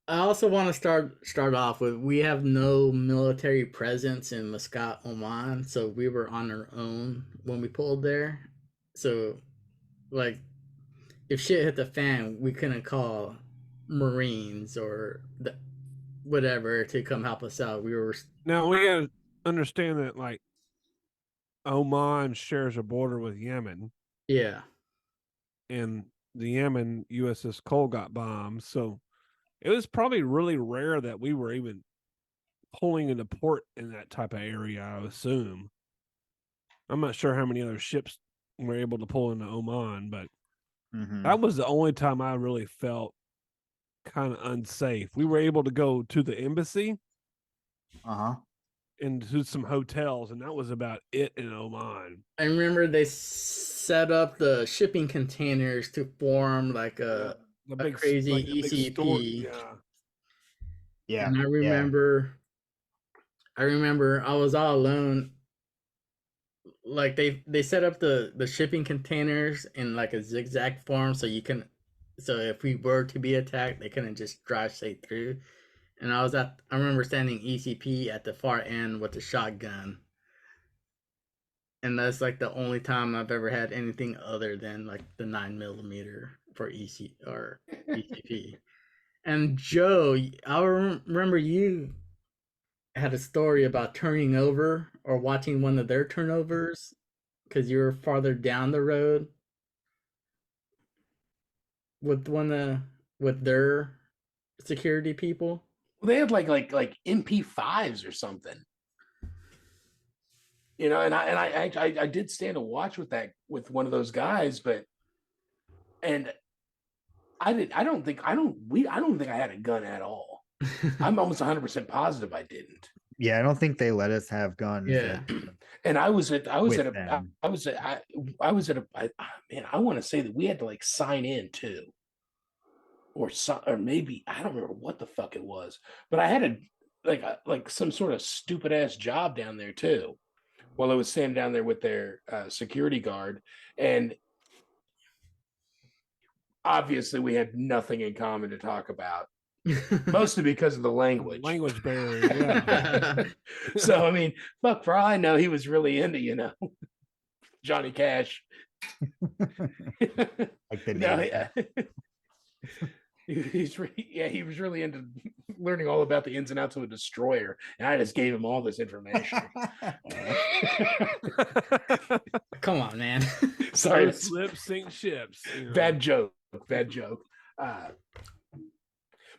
I also want to start off with, we have no military presence in Muscat, Oman, so we were on our own when we pulled there. So, like, if shit hit the fan, we couldn't call Marines or whatever to come help us out. Now we gotta understand that like Oman shares a border with Yemen. Yeah. And the Yemen USS Cole got bombed, so it was probably really rare that we were even pulling into port in that type of area, I assume. I'm not sure how many other ships were able to pull into Oman, but that was the only time I really felt kind of unsafe. We were able to go to the embassy and to some hotels, and that was about it in Oman. I remember they set up the shipping containers to form like a big, crazy like ECP. Yeah. And I remember I was all alone. Like they set up the shipping containers in like a zigzag form, so if we were to be attacked, they couldn't just drive straight through. And I remember standing ECP at the far end with the shotgun. And that's like the only time I've ever had anything other than like the 9mm for ECP. And Joe, I remember you had a story about turning over or watching one of their turnovers because you were farther down the road with with their security people. Well, they had like MP5s or something. You know, and I did stand a watch with one of those guys, and I don't think I had a gun at all. I'm almost 100% positive I didn't. Yeah, I don't think they let us have guns. Yeah. And I want to say that we had to like sign in too. Or maybe I don't remember what the fuck it was, but I had like some sort of stupid ass job down there too, while I was standing down there with their security guard, and obviously we had nothing in common to talk about, mostly because of the language barrier. Yeah. So I mean, fuck, for all I know, he was really into Johnny Cash. Like the name. He was really into learning all about the ins and outs of a destroyer, and I just gave him all this information. Come on, man. Sorry, lip sync ships. Bad joke. But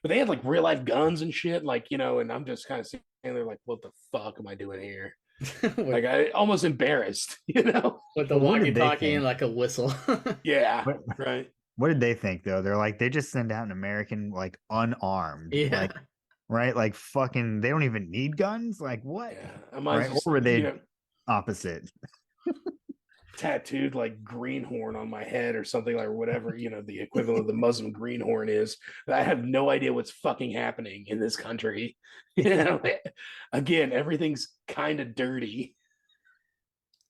they had like real life guns and shit, and I'm just kind of sitting there like, what the fuck am I doing here? Like, I almost embarrassed, with the walkie-talkie and like a whistle. Yeah, right. What did they think though? They're like, they just send out an American like unarmed. Yeah. right? Like fucking, they don't even need guns. Like what? Yeah, I might Right? just, Or were they you know, opposite? tattooed like greenhorn on my head or something, like whatever, you know, the equivalent of the Muslim greenhorn is. I have no idea what's fucking happening in this country. You know, again, everything's kind of dirty.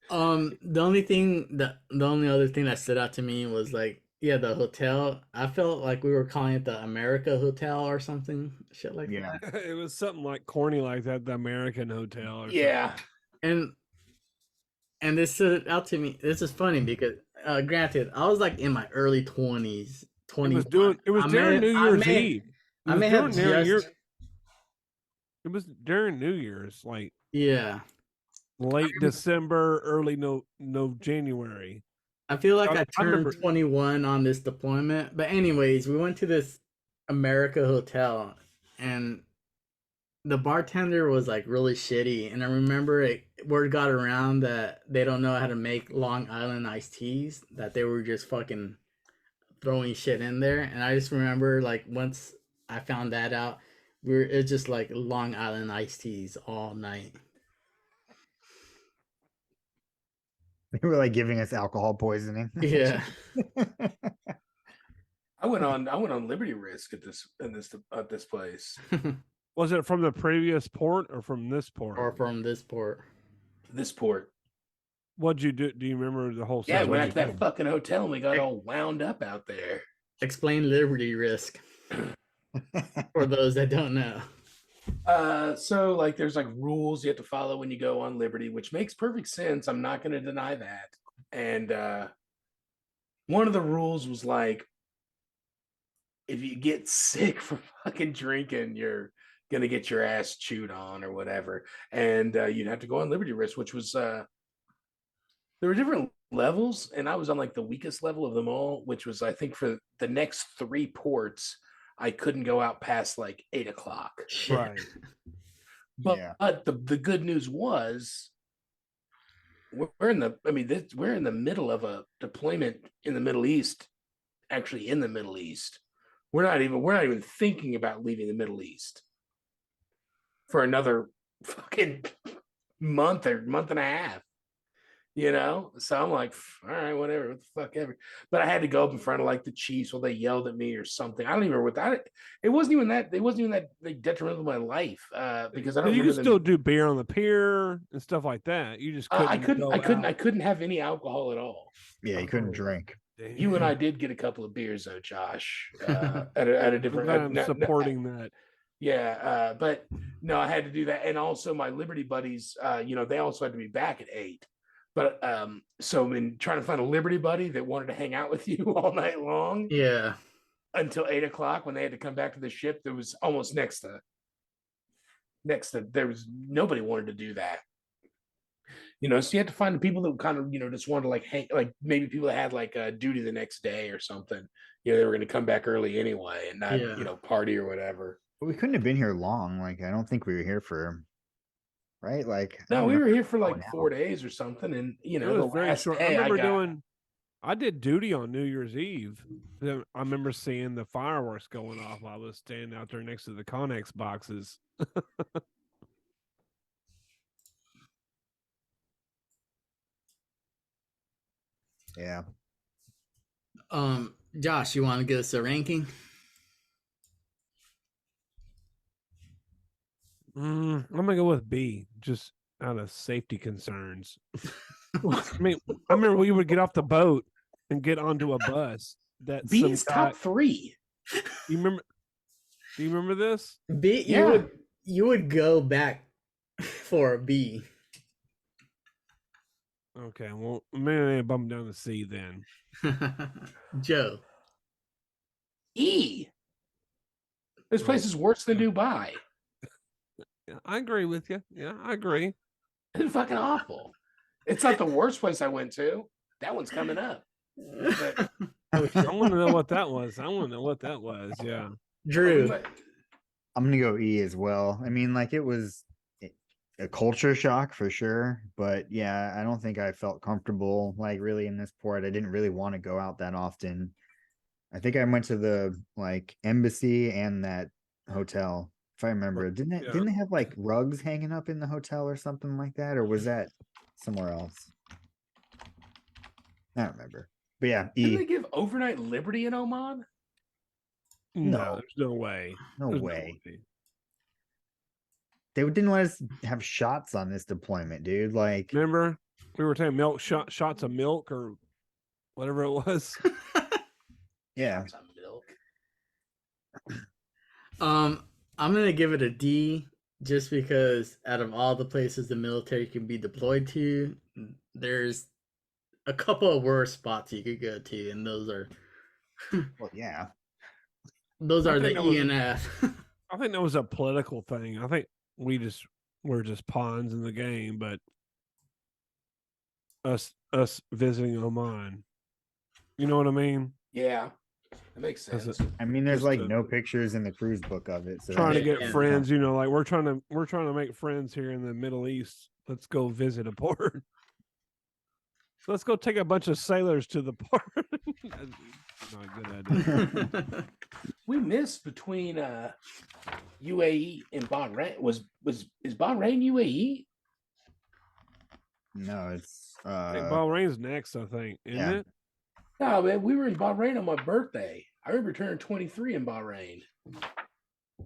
The only thing that the only other thing that stood out to me was like, yeah, the hotel. I felt like we were calling it the America Hotel or something, shit like Yeah. that. It was something like corny like that, the American Hotel or Yeah. And this stood out to me. This is funny because, granted, I was like in my early 20s, something. 21. It was I during may, New I Year's may, Eve. It I was may during have just, it was during New Year's, like yeah. late December, early no January. I feel like I I remember. turned 21 on this deployment. But anyways, we went to this America hotel and the bartender was like really shitty. And I remember word got around that they don't know how to make Long Island iced teas, that they were just fucking throwing shit in there. And I just remember like once I found that out, it's just like Long Island iced teas all night. They were like giving us alcohol poisoning. Yeah. I went on Liberty Risk at this place. Was it from the previous port or from this port? Or from this port. This port. What'd you do? Do you remember the whole? Yeah, we went situation? to that fucking hotel and we got all wound up out there. Explain Liberty Risk for those that don't know. So like there's like rules you have to follow when you go on Liberty, which makes perfect sense. I'm not going to deny that. And one of the rules was like, if you get sick from fucking drinking, you're gonna get your ass chewed on or whatever. And you'd have to go on Liberty Risk, which was there were different levels, and I was on like the weakest level of them all, which was I think for the next 3 ports, I couldn't go out past like 8 o'clock. Shit. Right. But, Yeah. but the good news was we're in the middle of a deployment in the Middle East, actually in the Middle East. We're not even thinking about leaving the Middle East for another fucking month or month and a half. You know, so I'm like, all right, whatever, what the fuck ever. But I had to go up in front of like the chiefs while they yelled at me or something. I don't even remember what that. It wasn't even that. It wasn't even that like detrimental to my life because I don't. You remember could still do beer on the pier and stuff like that. You just couldn't. I couldn't have any alcohol at all. Yeah, you couldn't drink. Damn. You and I did get a couple of beers though, Josh. At a different. I'm supporting that. Yeah, but no, I had to do that, and also my Liberty buddies. They also had to be back at 8. But so in trying to find a Liberty buddy that wanted to hang out with you all night long, Yeah. until 8 o'clock when they had to come back to the ship, there was almost next to there was nobody wanted to do that. So you had to find the people that kind of just wanted to like hang, like maybe people that had like a duty the next day or something. They were going to come back early anyway and not party or whatever. But we couldn't have been here long. Like I don't think we were here for. Right, like no, we were here for like 4 days or something, and It was very short. I remember I did duty on New Year's Eve. I remember seeing the fireworks going off while I was standing out there next to the Connex boxes. Yeah. Josh, you want to give us a ranking? I'm gonna go with B, just out of safety concerns. I mean, I remember we would get off the boat and get onto a bus. That B is top 3. You remember? Do you remember this? B, you would go back for a B. Okay, well, maybe bump down to C then. Joe. E. This place is worse than Dubai. Yeah, I agree with you. Yeah, I agree. It's fucking awful. It's not the worst place I went to. That one's coming up. But, I want to know what that was. Yeah. Drew. I'm gonna go E as well. I mean, like it was a culture shock for sure, but yeah, I don't think I felt comfortable like really in this port. I didn't really want to go out that often. I think I went to the like embassy and that hotel if I remember. Didn't they have like rugs hanging up in the hotel or something like that, or was that somewhere else? I don't remember. But yeah, Didn't they give overnight liberty in Oman? No. There's no way. No There's way. They didn't let us have shots on this deployment, dude. Like, Remember, we were taking shots of milk or whatever it was. yeah. Some milk. I'm gonna give it a D just because out of all the places the military can be deployed to, there's a couple of worse spots you could go to, and those are Well, yeah. those I are think the that was E and F. I think that was a political thing. I think we're just pawns in the game, but us visiting Oman. You know what I mean? Yeah, that makes That's sense. I mean, there's Just like to- no pictures in the cruise book of it. So Trying to that's- get Yeah. friends, like we're trying to make friends here in the Middle East. Let's go visit a port. Let's go take a bunch of sailors to the port. Not a good idea. We missed between UAE and Bahrain. Is Bahrain UAE? No, it's I think Bahrain's next, I think, isn't yeah. it? No, man, we were in Bahrain on my birthday. I remember turning 23 in Bahrain.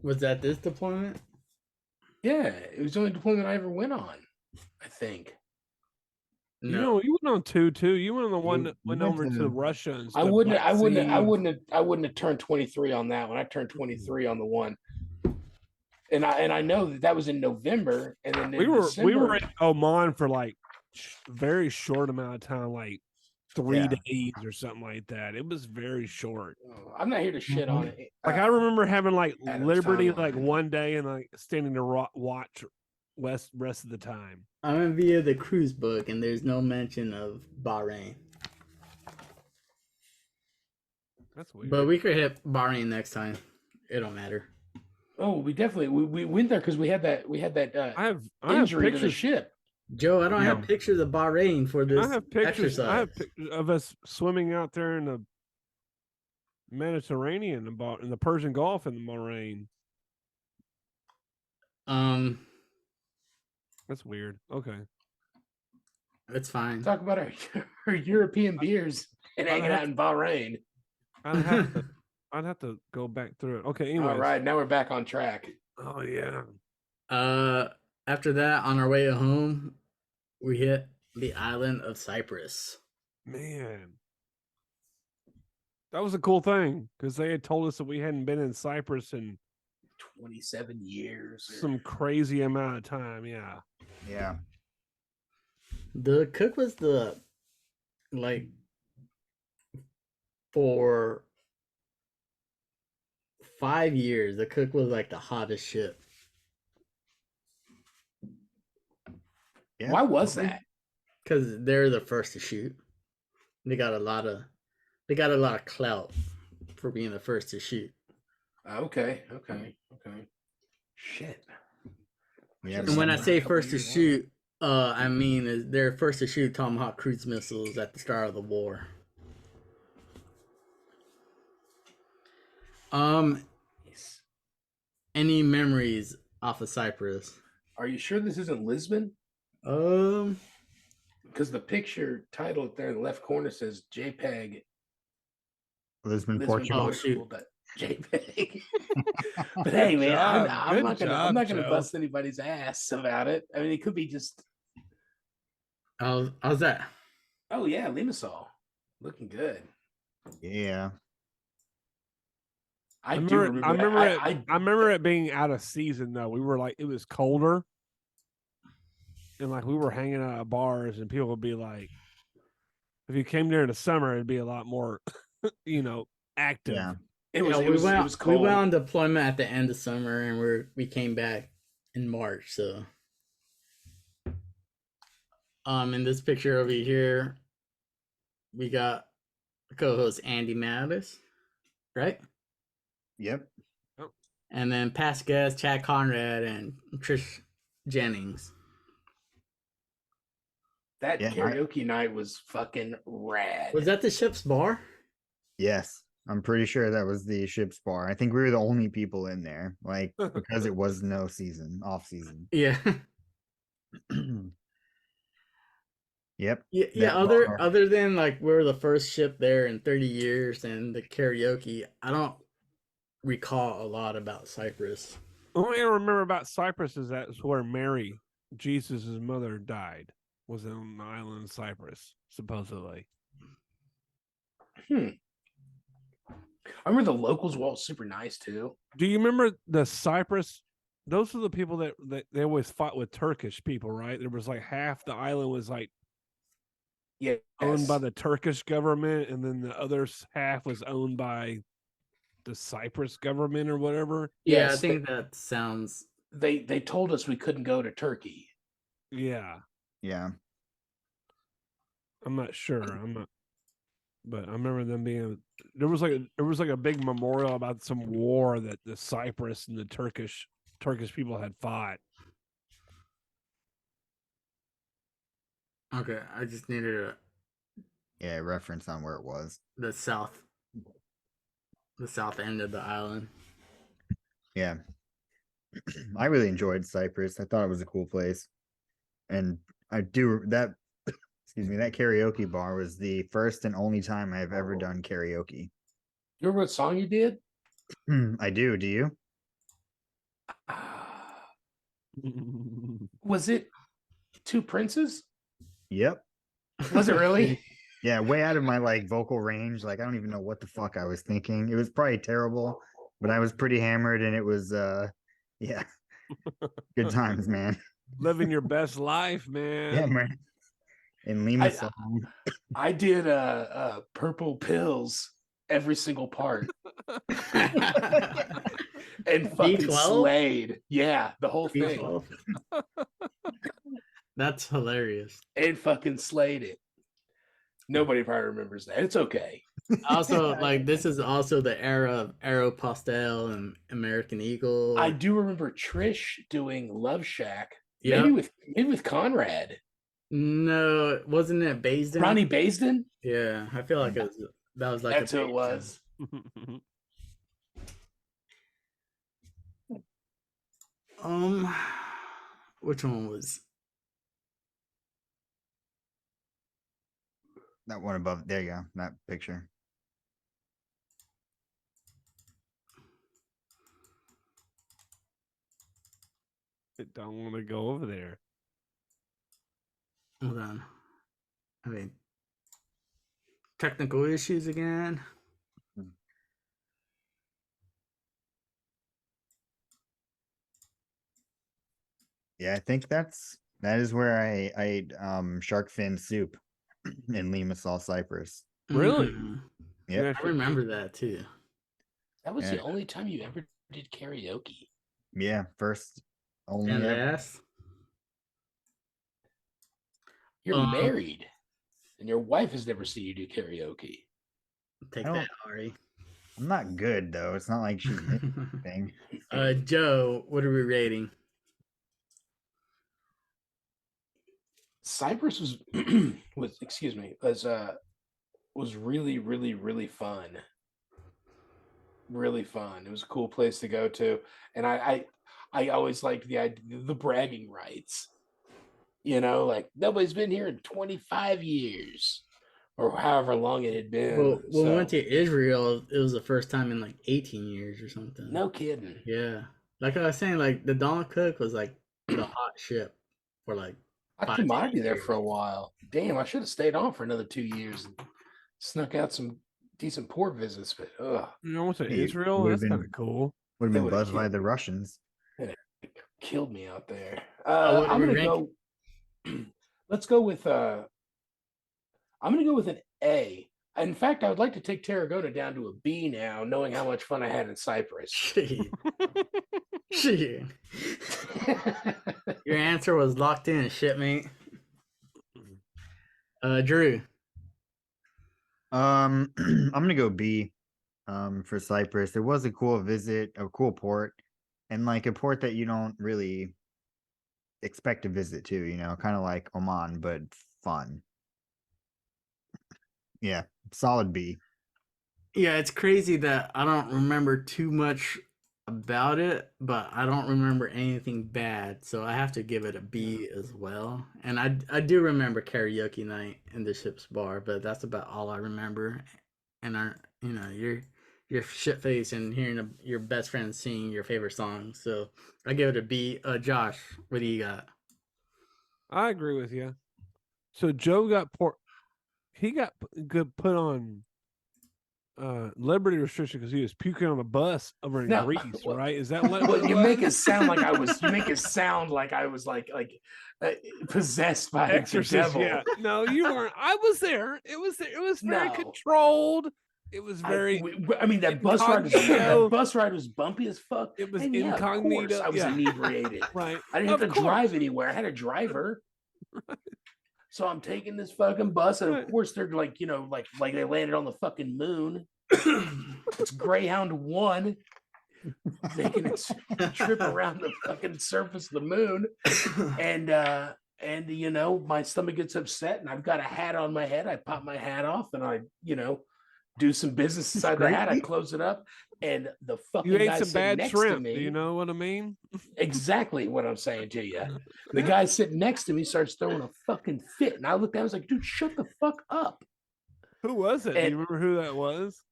Was that this deployment? Yeah, it was the only deployment I ever went on, I think. No. You went on two too. You went on the one that you went went over to- to Russia and I stuff. wouldn't Black Sea. have turned 23 on that one. I turned 23 on the one. And I know that was in November, and then in We were December, in Oman for like very short amount of time, like 3 Yeah. days or something like that. It was very short. I'm not here to shit on it. Like I remember having like Adam's liberty timeline. like one day and like standing to watch rest of the time. I'm in via the cruise book, and there's no mention of Bahrain. That's weird. But we could hit Bahrain next time. It don't matter. Oh, we definitely we went there because we had that I have injury to the pictures. ship. Joe, I don't have No. pictures of Bahrain for this I have pictures. exercise. I have pictures of us swimming out there in the Mediterranean in the Persian Gulf in the Bahrain. That's weird. Okay. It's fine. Talk about our European beers and hanging out in Bahrain. I'd have to go back through it. Okay, anyway. All right, now we're back on track. Oh yeah. After that, on our way home, we hit the island of Cyprus. Man. That was a cool thing because they had told us that we hadn't been in Cyprus in 27 years. some crazy amount of time. Yeah. Yeah. The cook was for 5 years, the cook was like the hottest ship. Yeah. Why was that? Because they're the first to shoot. They got a lot of clout for being the first to shoot. Okay. Shit. Yeah, And when I Somewhere say a couple first to years shoot, I mean is they're first to shoot Tomahawk cruise missiles at the start of the war. Nice. Any memories off of Cyprus? Are you sure this isn't Lisbon? Because the picture title up there in the left corner says JPEG Lisbon, Lisbon, Portugal. Oh, shoot. Portugal, JPEG. But hey, man, I'm not gonna Joe. bust anybody's ass about it. I mean, it could be just. How's that? Oh yeah, Limassol, looking good. Yeah. I do remember. I remember it being out of season though. We were like, it was colder, and like we were hanging out at bars, and people would be like, if you came there in the summer, it'd be a lot more, active. Yeah. It was. Yeah, It was we cold. went on deployment at the end of summer, and we came back in March. So, in this picture over here, we got co-host Andy Mattis, right? Yep. And then past guests Chad Conrad and Trish Jennings. That Yeah, karaoke night was fucking rad. Was that the ship's bar? Yes. I'm pretty sure that was the ship's bar. I think we were the only people in there, like because it was no season, off season. Yeah. Yep. Yeah, that bar. other than like we were the first ship there in 30 years and the karaoke, I don't recall a lot about Cyprus. The only thing I remember about Cyprus is that's where Mary, Jesus' mother, died. Was on the island of Cyprus, supposedly. I remember the locals were all super nice too. Do you remember the Cyprus? Those are the people that they always fought with Turkish people, right? There was like half the island was like Yeah, owned by the Turkish government, and then the other half was owned by the Cyprus government or whatever. Yeah, Yes, I think that sounds. they told us we couldn't go to Turkey. Yeah, Yeah. I'm not sure. I'm not, but I remember them being there was like a big memorial about some war that the Cyprus and the Turkish people had fought. Okay, I just needed Yeah, reference on where it was. the south end of the island. Yeah. I really enjoyed Cyprus. I thought it was a cool place. And I do that excuse me, that karaoke bar was the first and only time I've ever done karaoke. You remember what song you did? I do. Do you? Was it Two Princes? Yep. Was it really? Yeah, way out of my like vocal range. Like I don't even know what the fuck I was thinking. It was probably terrible, but I was pretty hammered and it was yeah. Good times, man. Living your best life, man. Yeah, man. In Lima song. I did Purple Pills every single part. And fucking B12? slayed. Yeah, the whole thing. B12? That's hilarious. And fucking slayed it. Nobody probably remembers that. It's okay. Also, like this is also the era of Aeropostale and American Eagle. I do remember Trish doing Love Shack. Yeah. Maybe with Conrad. No, wasn't it Baisden? Ronnie Baisden? Yeah, I feel like that was like That's who it was. Which one was? That one above. There you go. That picture. I don't want to go over there. Hold on. I mean, technical issues again. Yeah, I think that is where I ate shark fin soup in Limassol, Cyprus. Really? Yeah, I remember that too. That was the only time you ever did karaoke. Yeah, first only. And ever. ass. You're married, and your wife has never seen you do karaoke. Take that, Ari. I'm not good though. It's not like she's anything. Joe, what are we rating? Cyprus was was really, really, really fun. Really fun. It was a cool place to go to, and I always liked the idea, the bragging rights. You know, like nobody's been here in 25 years, or however long it had been. Well, when we went to Israel, it was the first time in like 18 years or something. No kidding. Yeah, like I was saying, like the Donald Cook was like the hot ship for like. I commodity there for a while. Damn, I should have stayed on for another 2 years and snuck out some decent port visits. But you know, went to Israel. That's kind of cool. Would have been buzzed by the Russians. It killed me out there. I'm gonna go. Let's go with. I'm gonna go with an A. In fact, I would like to take Tarragona down to a B now, knowing how much fun I had in Cyprus. Shit. Your answer was locked in, shipmate. Drew. I'm gonna go B. For Cyprus, it was a cool visit, a cool port, and like a port that you don't really expect to visit to. You know, kind of like Oman, but fun. Yeah, solid B. Yeah, it's crazy that I don't remember too much about it, but I don't remember anything bad, so I have to give it a B as well. And I do remember karaoke night in the ship's bar, but that's about all I remember. And your shit face and hearing your best friend sing your favorite song, so I give it a B. Josh, what do you got? I agree with you. So Joe got he got put on liberty restriction because he was puking on the bus over in No, Greece, well, right? Is that what well, it you was? make it sound like I was. You make it sound like I was possessed by Exorcist? the devil. Yeah. No, you weren't. I was there. It was there. It was very No. controlled. It was very. I mean, that bus ride was bumpy as fuck. It was and yeah, incognito. Of course, I was Yeah. inebriated. Right. I didn't have to drive anywhere. I had a driver. Right. So I'm taking this fucking bus, and of Right. course they're like they landed on the fucking moon. It's Greyhound 1 making its trip around the fucking surface of the moon, and my stomach gets upset, and I've got a hat on my head. I pop my hat off, and I do some business inside the hat. I close it up, and the fucking You ate guy some sitting bad next shrimp. to me. Do you know what I mean? Exactly what I'm saying to you. The guy sitting next to me starts throwing a fucking fit, and I looked at him. I was like, "Dude, shut the fuck up." Who was it? Do And- you remember who that was?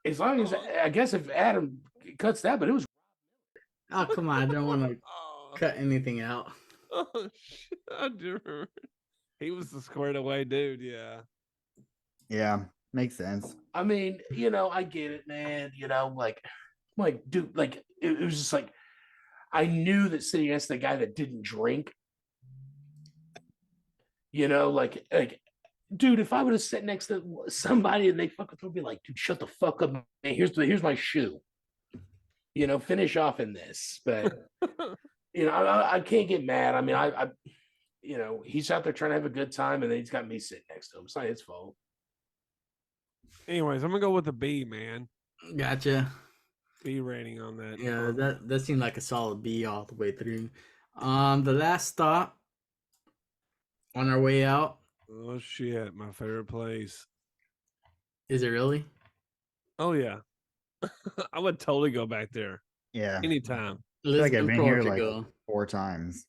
As long as I guess if Adam cuts that, but it was. Oh, come on, I don't want to Oh, cut anything out. oh shit! I do remember. He was the squared away dude. Yeah. Yeah, makes sense. I mean, I get it, man. Dude, it was just like I knew that sitting next to the guy that didn't drink, dude, if I would have sat next to somebody and they fucking would be like, dude, shut the fuck up, man. Here's my shoe. Finish off in this. But I can't get mad. I mean, he's out there trying to have a good time, and then he's got me sitting next to him. It's not his fault. Anyways, I'm gonna go with the B, man. Gotcha. B rating on that. Yeah, that seemed like a solid B all the way through. The last stop on our way out. Oh shit, my favorite place. Is it really? Oh yeah. I would totally go back there Yeah, anytime. I feel like I've Lisbon, been here Portugal. like 4 times.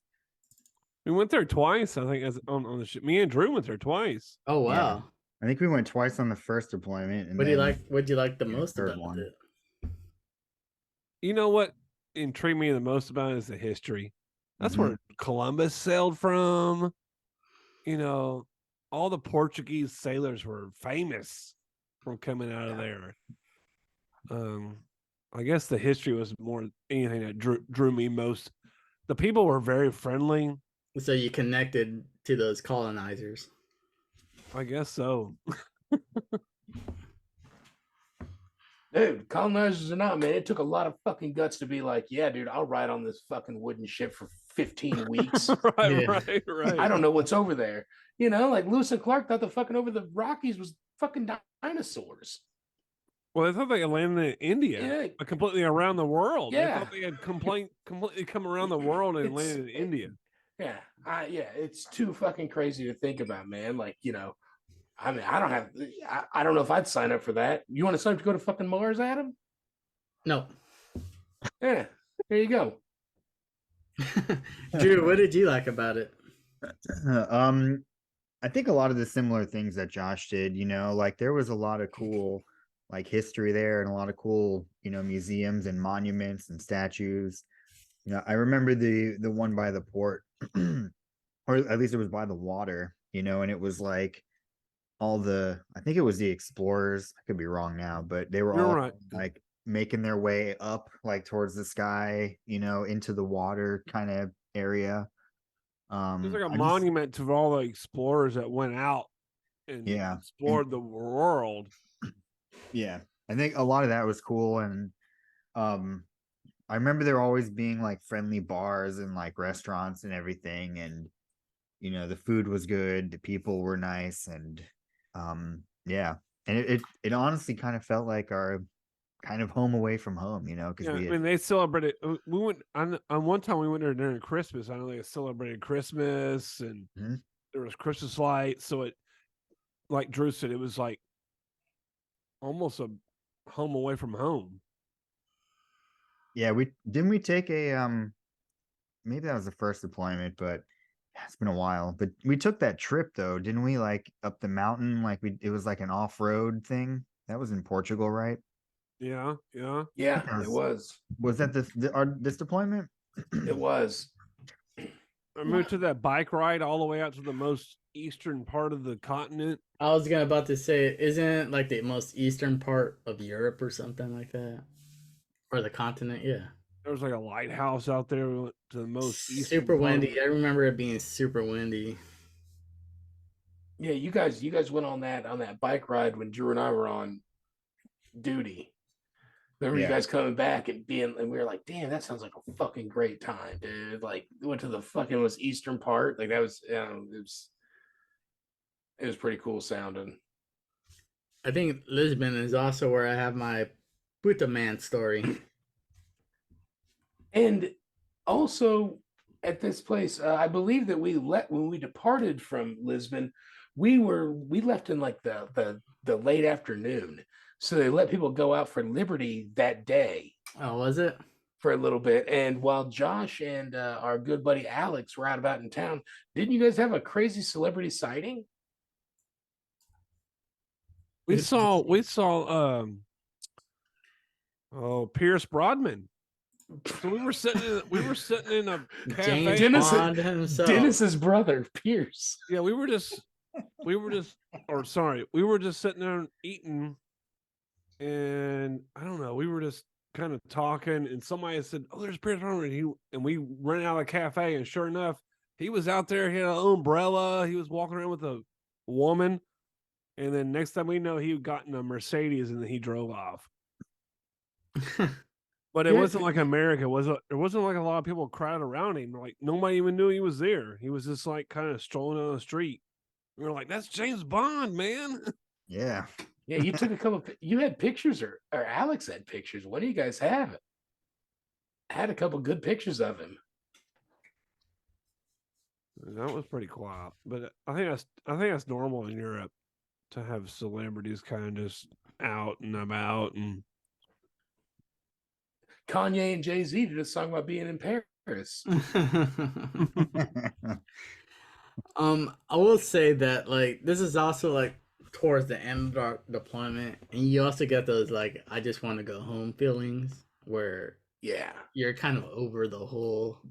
We went there twice, I think, as on the ship. Me and Drew went there twice. Oh wow. I think we went twice on the first deployment. And What do you then- like? What do you like the yeah, most third about one. it? You know what intrigued me the most about it is the history. That's Mhm. where Columbus sailed from. All the Portuguese sailors were famous from coming out of there. I guess the history was more anything that drew me most. The people were very friendly. So you connected to those colonizers. I guess so. Dude, colonizers or not, man, it took a lot of fucking guts to be like, yeah, dude, I'll ride on this fucking wooden ship for 15 weeks. right, Yeah. right. I don't know what's over there. Like Lewis and Clark thought the fucking over the Rockies was fucking dinosaurs. Well, I thought they had landed in India, Yeah. completely around the world. Yeah. I thought they had completely come around the world and landed in India. Yeah, it's too fucking crazy to think about, man. I mean, I don't know if I'd sign up for that. You want to sign up to go to fucking Mars, Adam? No. Yeah, there you go. Drew, what did you like about it? I think a lot of the similar things that Josh did, like there was a lot of cool like history there and a lot of cool, museums and monuments and statues. I remember the one by the port, or at least it was by the water, and it was like I think it was the explorers. I could be wrong now, but they were You're all right. like making their way up like towards the sky, into the water kind of area. There's like a I just- monument to all the explorers that went out and Yeah. explored the world. Yeah, I think a lot of that was cool, and I remember there always being like friendly bars and like restaurants and everything, and the food was good, the people were nice, and yeah, and it honestly kind of felt like our kind of home away from home, because Yeah, we I had, mean, they celebrated. We went on one time. We went there during Christmas. I know they celebrated Christmas, and Mhm. there was Christmas lights. So it, like Drew said, it was like almost a home away from home. Yeah, we take a maybe that was the first deployment, but it's been a while. But we took that trip though, didn't we? Like up the mountain, like it was like an off-road thing. That was in Portugal, right? Yeah, yeah. Yeah, That it was. Was that this deployment? It was. I moved to that bike ride all the way out to the most eastern part of the continent. I was about to say, isn't it like the most eastern part of Europe or something like that, or the continent? Yeah. There was like a lighthouse out there. We went to the most eastern Super part of windy. I remember it being super windy. Yeah, you guys went on that bike ride when Drew and I were on duty. Remember you Yeah. guys coming back and we were like, damn, that sounds like a fucking great time, dude. Like went to the fucking most eastern part. Like that was it was pretty cool sounding. I think Lisbon is also where I have my Buta Man story. And also at this place, I believe that when we departed from Lisbon, we left in like the late afternoon. So they let people go out for Liberty that day Oh, was it? for a little bit. And while Josh and our good buddy Alex were out about in town, didn't you guys have a crazy celebrity sighting? We saw Pierce Broadman. So we were sitting in a cafe. Dennis's brother, Pierce. Yeah, we were just sitting there eating, and I don't know, we were just kind of talking, and somebody said, "Oh, there's Pierce Broadman," and we ran out of the cafe, and sure enough, he was out there. He had an umbrella. He was walking around with a woman, and then next time we know, he got in a Mercedes, and then he drove off. But it wasn't like America. There wasn't like a lot of people crowded around him. Like nobody even knew he was there. He was just like kind of strolling down the street. We were like, "That's James Bond, man." Yeah. Yeah, you took a couple. You had pictures, or Alex had pictures. What do you guys have? I had a couple good pictures of him. That was pretty quiet, but I think that's normal in Europe to have celebrities kind of just out and about. And Kanye and Jay-Z did a song about being in Paris. I will say that like this is also like towards the end of our deployment, and you also get those like I just want to go home feelings where you're kind of over the whole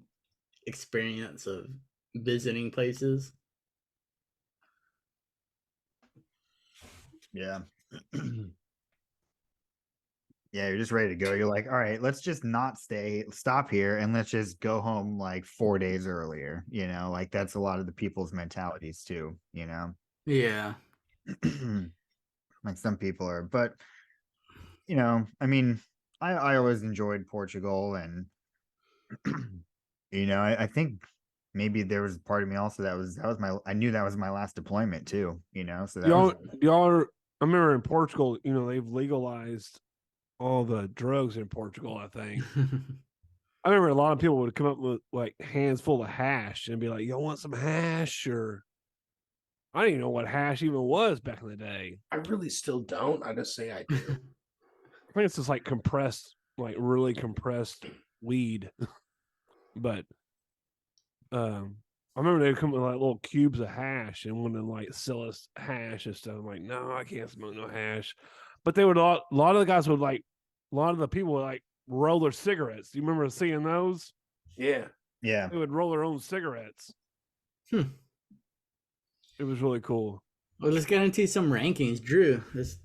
experience of visiting places. Yeah. Yeah, you're just ready to go. You're like, all right, let's just not stop here, and let's just go home like 4 days earlier. Like that's a lot of the people's mentalities too, Yeah. Like some people are, but I mean, I always enjoyed Portugal, and I think maybe there was a part of me also that was I knew that was my last deployment too, so that I remember in Portugal, they've legalized all the drugs in Portugal, I think. I remember a lot of people would come up with like hands full of hash and be like, "You want some hash?" Or I didn't even know what hash even was back in the day. I really still don't. I just say I do. I think it's just like compressed, like really compressed weed. But I remember they would come with like little cubes of hash and wanted to like sell us hash and stuff. I'm like, no, I can't smoke no hash. But they would a lot of the guys would like a lot of the people would like roll their cigarettes. Do you remember seeing those? Yeah. Yeah. They would roll their own cigarettes. It was really cool. Well, let's get into some rankings. Drew, let's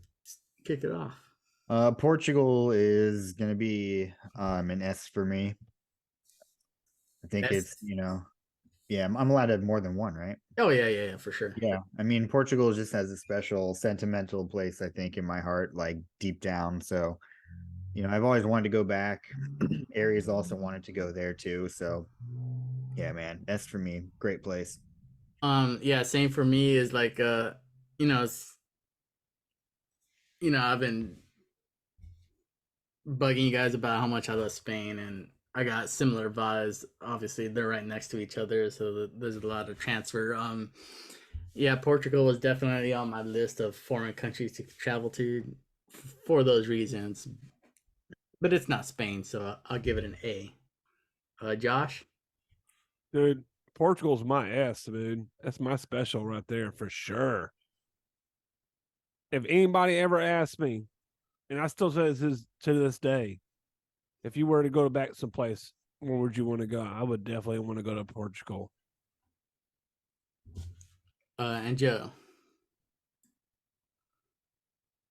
kick it off. Portugal is going to be an S for me. I think it's, yeah, I'm allowed to have more than one, right? Oh, yeah, for sure. Yeah. I mean, Portugal just has a special sentimental place, I think, in my heart, like deep down. So, I've always wanted to go back. Aries also wanted to go there too. So, yeah, man, S for me. Great place. Yeah, same for me is like, I've been bugging you guys about how much I love Spain, and I got similar vibes. Obviously, they're right next to each other, so there's a lot of transfer. Yeah, Portugal was definitely on my list of foreign countries to travel to for those reasons. But it's not Spain, so I'll give it an A. Josh? Dude, Portugal's my S, dude. That's my special right there for sure. If anybody ever asked me, and I still say this is to this day, if you were to go back someplace, where would you want to go? I would definitely want to go to Portugal. And Joe?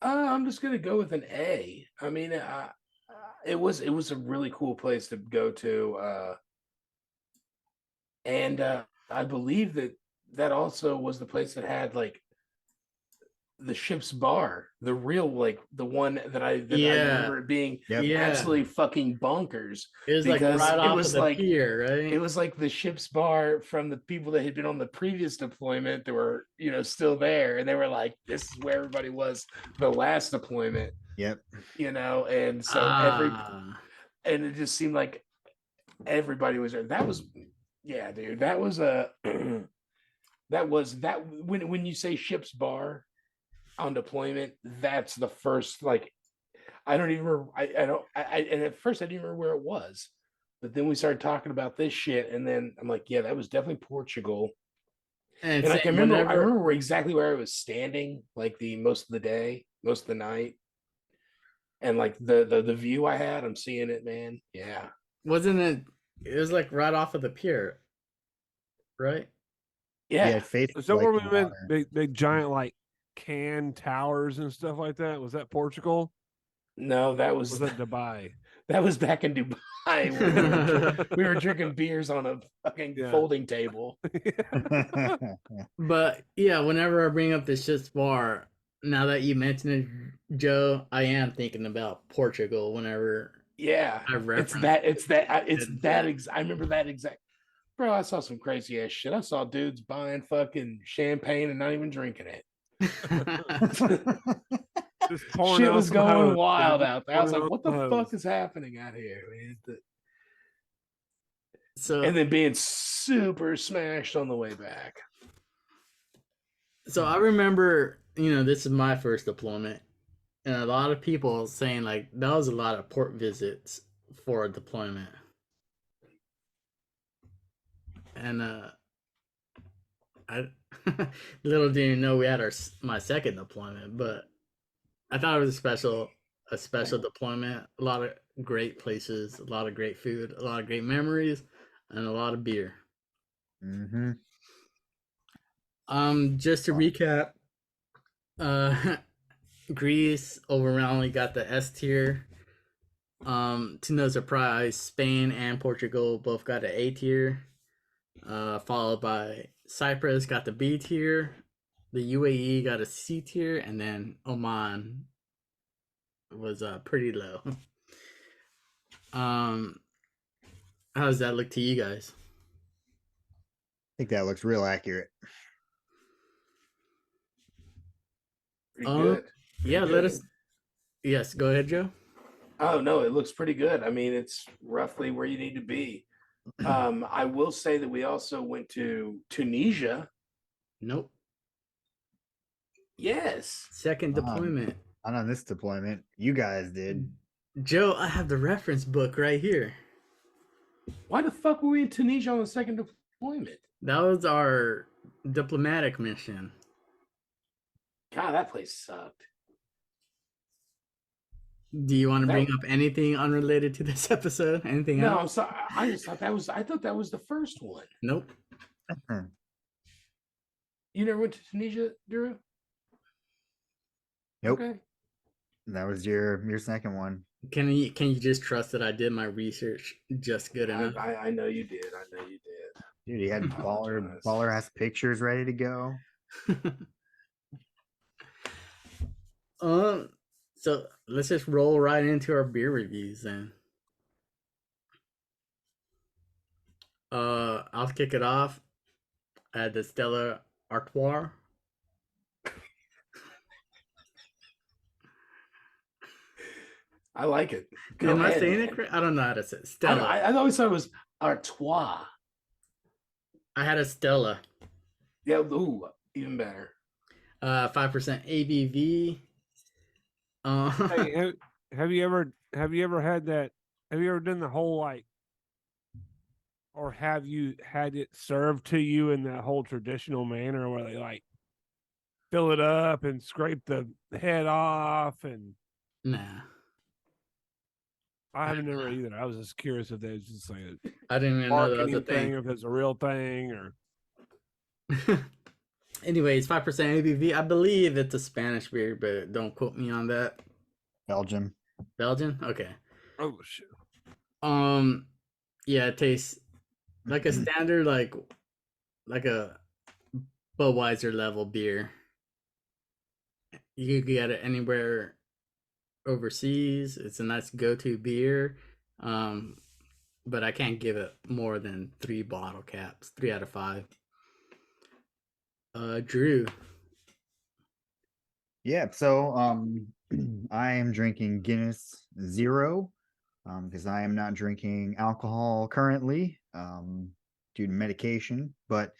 I'm just gonna go with an A. I mean, it was a really cool place to go to, and I believe that also was the place that had like the ship's bar, the real like the one that I remember it being absolutely fucking bonkers. It was like because right it off was of the like pier, right? it was like the ship's bar from the people that had been on the previous deployment that were, still there. And they were like, this is where everybody was the last deployment. Yep. And so and it just seemed like everybody was there. That was, yeah, dude. That was when you say ship's bar on deployment, that's the first, like, I don't even remember. And at first I didn't remember where it was. But then we started talking about this shit, and then I'm like, yeah, that was definitely Portugal. And I can remember, I remember exactly where I was standing, like the most of the day, most of the night, and like the view I had. I'm seeing it, man. Yeah, wasn't it? It was like right off of the pier, right? Yeah. Is that where we went? Big giant like can towers and stuff like that. Was that Portugal? No, that was that Dubai. That was back in Dubai. We were drinking beers on a fucking folding table. But yeah, whenever I bring up the ship's bar, now that you mentioned it, Joe, I am thinking about Portugal. Whenever I reference I remember that exact. Bro, I saw some crazy ass shit. I saw dudes buying fucking champagne and not even drinking it. Shit was going wild out there. I was like, what the fuck is happening out here, man? And then being super smashed on the way back. So I remember, this is my first deployment, and a lot of people saying like that was a lot of port visits for a deployment. And I little didn't know we had my second deployment, but I thought it was a special deployment. A lot of great places, a lot of great food, a lot of great memories, and a lot of beer. Mm-hmm. Just to recap, Greece overwhelmingly got the S tier. To no surprise, Spain and Portugal both got an A tier. Followed by Cyprus got the B tier. The UAE got a C tier, and then Oman was pretty low. How does that look to you guys? I think that looks real accurate. Pretty good. Let us. Yes, go ahead, Joe. Oh no, it looks pretty good. I mean, it's roughly where you need to be. I will say that we also went to Tunisia. Nope. Yes. Second deployment. Not on this deployment. You guys did. Joe, I have the reference book right here. Why the fuck were we in Tunisia on the second deployment? That was our diplomatic mission. God, that place sucked. Do you want to bring up anything unrelated to this episode? Anything else? No, I'm sorry. I thought that was the first one. Nope. You never went to Tunisia, Drew? Nope. Okay. That was your second one. Can you just trust that I did my research just good enough? I know you did. Dude, he had baller ass pictures ready to go. So let's just roll right into our beer reviews then. I'll kick it off. I had the Stella Artois. I like it. Am I saying it correct? I don't know how to say it. Stella. I always thought it was Artois. I had a Stella. Yeah, ooh, even better. 5% ABV. Hey, have you ever had that? Have you ever done the whole like, or have you had it served to you in that whole traditional manner where they like fill it up and scrape the head off? And Nah, I haven't never either. I was just curious if that was just like a I didn't even know that was a marketing thing, thing. or if it's a real thing, or Anyways, 5% ABV. I believe it's a Spanish beer, but don't quote me on that. Belgium. Belgian? Okay. oh shit. Yeah, it tastes like a standard, like a Budweiser level beer. You could get it anywhere overseas. It's a nice go-to beer. But I can't give it more than 3 bottle caps, 3 out of 5. Drew. Yeah, so I am drinking Guinness Zero because I am not drinking alcohol currently due to medication. But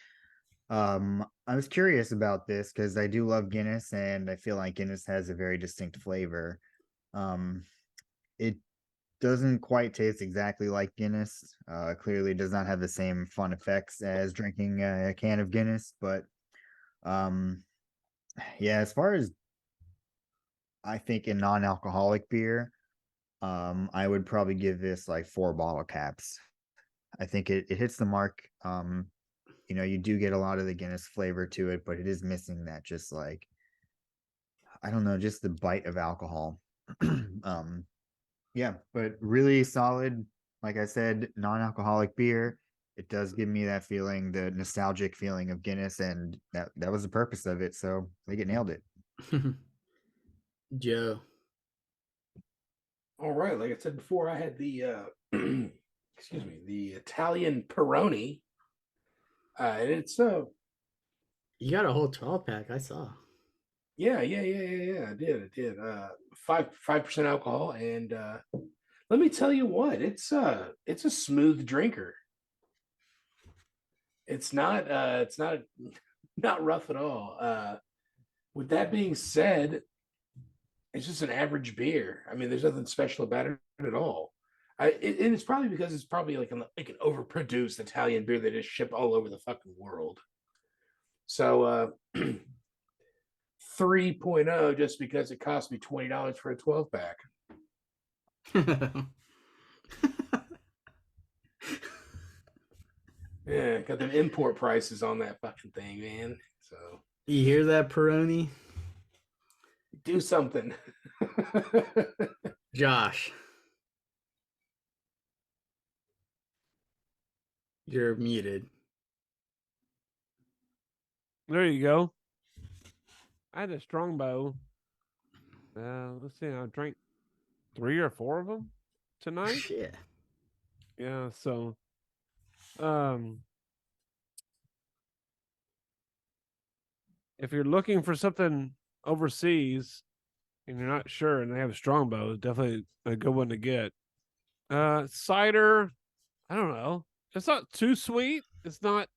I was curious about this because I do love Guinness and I feel like Guinness has a very distinct flavor. It doesn't quite taste exactly like Guinness. Clearly does not have the same fun effects as drinking a can of Guinness, but yeah, as far as I think in non-alcoholic beer, I would probably give this like 4 bottle caps. I think it hits the mark. You do get a lot of the Guinness flavor to it, but it is missing that just like I don't know, just the bite of alcohol. Yeah, but really solid. Like I said, non-alcoholic beer. It does give me that feeling, the nostalgic feeling of Guinness, and that was the purpose of it. So I think it nailed it. Joe. All right, like I said before, I had the excuse me, the Italian Peroni. And it's You got a whole 12 pack, I saw. yeah. I did. 5% alcohol, and let me tell you what, it's a smooth drinker. It's not not rough at all. With that being said, it's just an average beer. I mean, there's nothing special about it at all. And it's probably because it's probably like an overproduced Italian beer that is shipped all over the fucking world. So 3.0 just because it cost me $20 for a 12 pack. Yeah, got them import prices on that fucking thing, man. So You hear that, Peroni? do something. Josh. You're muted. There you go. I had a Strongbow. Let's see. I drank 3 or 4 of them tonight. Shit. Yeah. So, if you're looking for something overseas and you're not sure, and they have a Strongbow, it's definitely a good one to get. Cider, I don't know. It's not too sweet. It's not.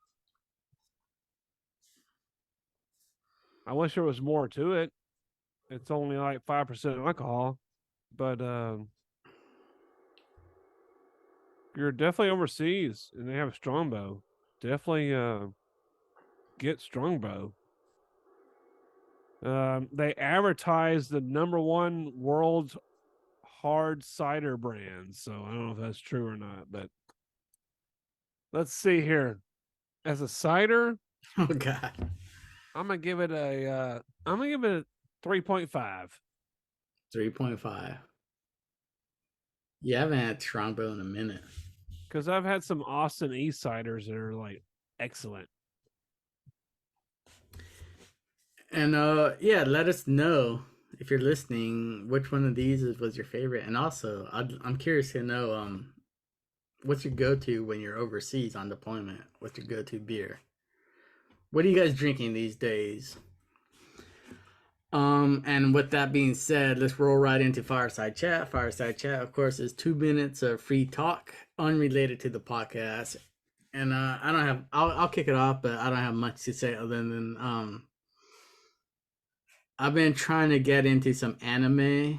I wish there was more to it. It's only like 5% alcohol, but you're definitely overseas and they have a Strongbow. Definitely get Strongbow. They advertise the #1 world's hard cider brand, so I don't know if that's true or not, but let's see here. As a cider, Oh god. I'm gonna give it a 3.5. 3.5. You haven't had Strongbow in a minute. Because I've had some Austin East ciders that are like excellent. And yeah, let us know if you're listening which one of these was your favorite. And also, I'm curious to know what's your go-to when you're overseas on deployment? What's your go-to beer? What are you guys drinking these days? And with that being said, let's roll right into Fireside Chat. Fireside Chat, of course, is 2 minutes of free talk unrelated to the podcast. And I'll kick it off, but I don't have much to say other than I've been trying to get into some anime,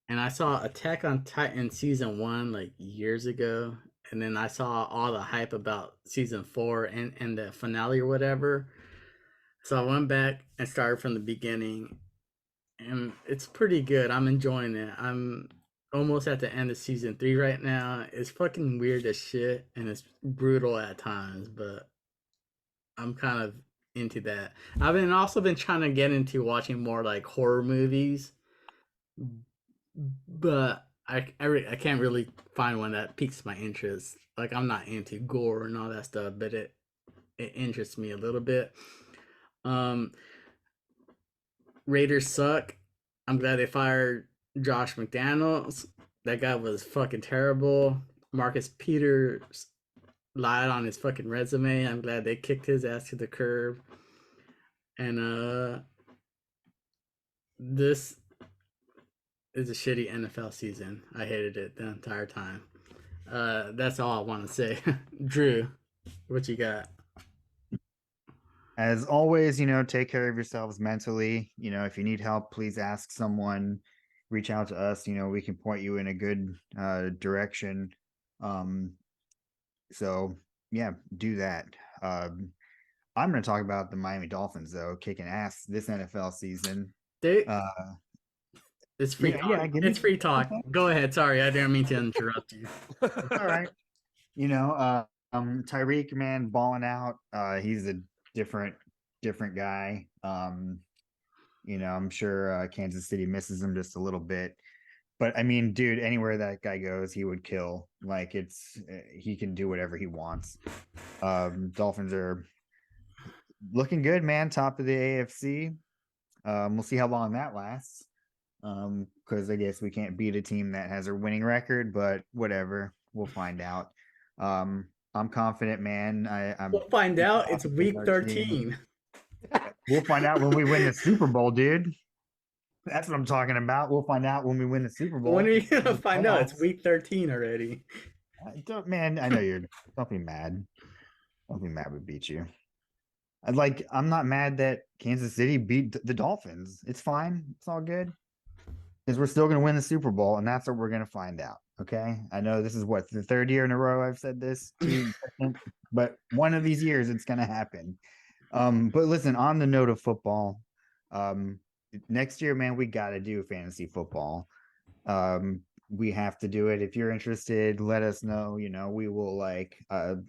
and I saw Attack on Titan season 1 like years ago, and then I saw all the hype about season 4 and the finale or whatever. So I went back and started from the beginning, and it's pretty good. I'm enjoying it. I'm almost at the end of season 3 right now. It's fucking weird as shit, and it's brutal at times, but I'm kind of into that. I've been also been trying to get into watching more like horror movies, but I can't really find one that piques my interest. Like I'm not into gore and all that stuff, but it interests me a little bit. Um, Raiders suck. I'm glad they fired Josh McDaniels. That guy was fucking terrible. Marcus Peters lied on his fucking resume. I'm glad they kicked his ass to the curb. And this is a shitty NFL season. I hated it the entire time. That's all I want to say. Drew, what you got? As always, take care of yourselves mentally. If you need help, please ask someone. Reach out to us. We can point you in a good direction. So yeah, do that. I'm going to talk about the Miami Dolphins, though, kicking ass this NFL season. Dude, Uh, it's free talk. I get It's it. free talk. Okay. Go ahead. Sorry, I didn't mean to interrupt you. It's all right. Tyreek, man, balling out. He's a different guy. I'm sure Kansas City misses him just a little bit. But I mean, dude, anywhere that guy goes, he would kill. Like he can do whatever he wants. Dolphins are looking good, man. Top of the AFC. We'll see how long that lasts. Because I guess we can't beat a team that has a winning record, but whatever, we'll find out. I'm confident, man. We'll find out. It's week 13. We'll find out when we win the Super Bowl, dude. That's what I'm talking about. We'll find out when we win the Super Bowl. When are you gonna find out? It's week 13 already. Man, I know you're. Don't be mad. Don't be mad we beat you. I'm not mad that Kansas City beat the Dolphins. It's fine. It's all good. Because we're still going to win the Super Bowl, and that's what we're going to find out. Okay. I know this is the third year in a row I've said this, but one of these years it's going to happen. But listen, on the note of football, next year, man, we got to do fantasy football. We have to do it. If you're interested, let us know. We will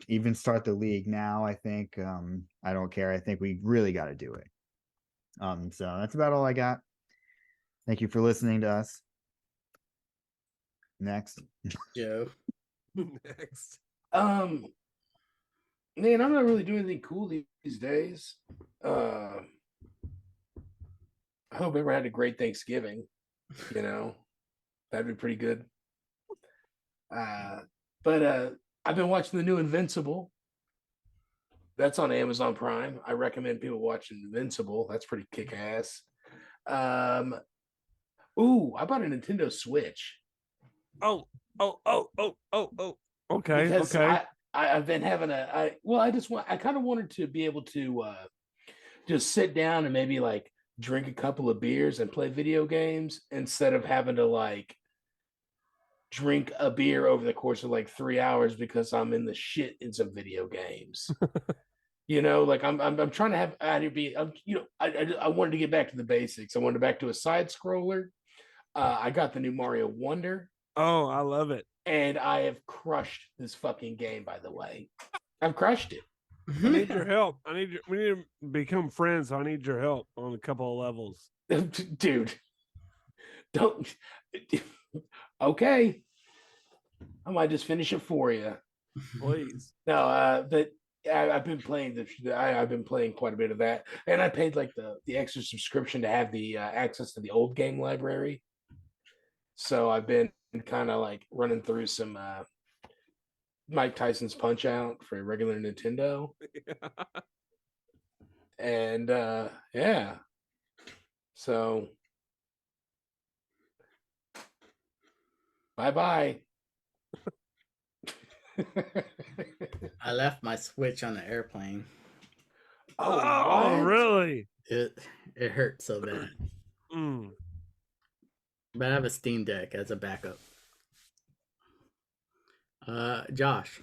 even start the league now. I think I don't care. I think we really got to do it. So that's about all I got. Thank you for listening to us. Next. Joe. Next. Man, I'm not really doing anything cool these days. I hope everyone had a great Thanksgiving. That'd be pretty good. But I've been watching the new Invincible. That's on Amazon Prime. I recommend people watching Invincible. That's pretty kick-ass. I bought a Nintendo Switch. Oh. Okay. Because okay. I've been having I kind of wanted to be able to just sit down and maybe drink a couple of beers and play video games instead of having to drink a beer over the course of 3 hours because I'm in the shit in some video games. I'm trying to have I wanted to get back to the basics. I wanted back to a side scroller. I got the new Mario Wonder. Oh, I love it. And I have crushed this fucking game, by the way. I've crushed it. I need your help. We need to become friends. So I need your help on a couple of levels. Dude. Don't. Okay. I might just finish it for you. Please. No, but I've been playing I've been playing quite a bit of that. And I paid the extra subscription to have the access to the old game library. So I've been kind of running through some Mike Tyson's Punch Out for a regular Nintendo. And yeah. So bye-bye. I left my Switch on the airplane. Oh, really? It hurt so bad. But I have a Steam Deck as a backup. Josh.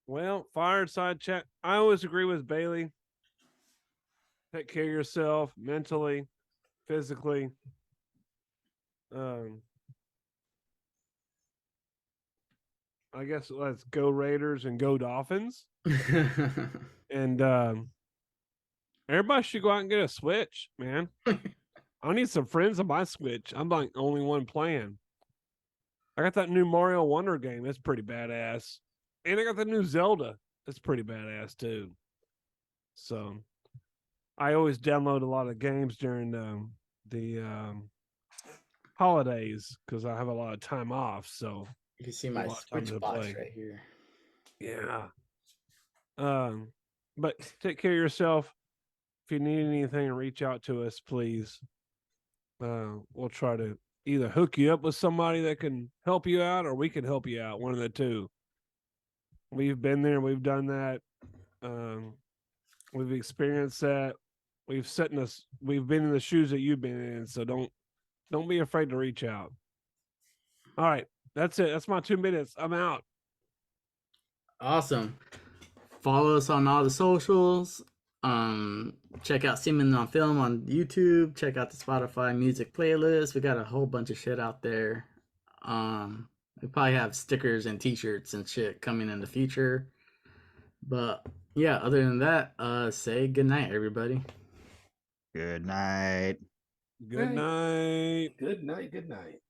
Well, Fireside Chat. I always agree with Bailey. Take care of yourself mentally, physically. I guess let's go Raiders and go Dolphins. And everybody should go out and get a Switch, man. I need some friends on my Switch. I'm like the only one playing. I got that new Mario Wonder game. It's pretty badass. And I got the new Zelda. It's pretty badass too. So I always download a lot of games during the holidays because I have a lot of time off. So you can see my Switch box right here. Yeah. But take care of yourself. If you need anything, reach out to us, please. We'll try to either hook you up with somebody that can help you out, or we can help you out. One of the two. We've been there. We've done that. We've experienced that. We've been in the shoes that you've been in. So don't be afraid to reach out. All right. That's it. That's my 2 minutes. I'm out. Awesome. Follow us on all the socials. Check out Seaman on Film on YouTube. Check out the Spotify music playlist. We got a whole bunch of shit out there. We probably have stickers and t-shirts and shit coming in the future. But yeah, other than that, say good night, everybody. Good night. Good night. Good night. Good night.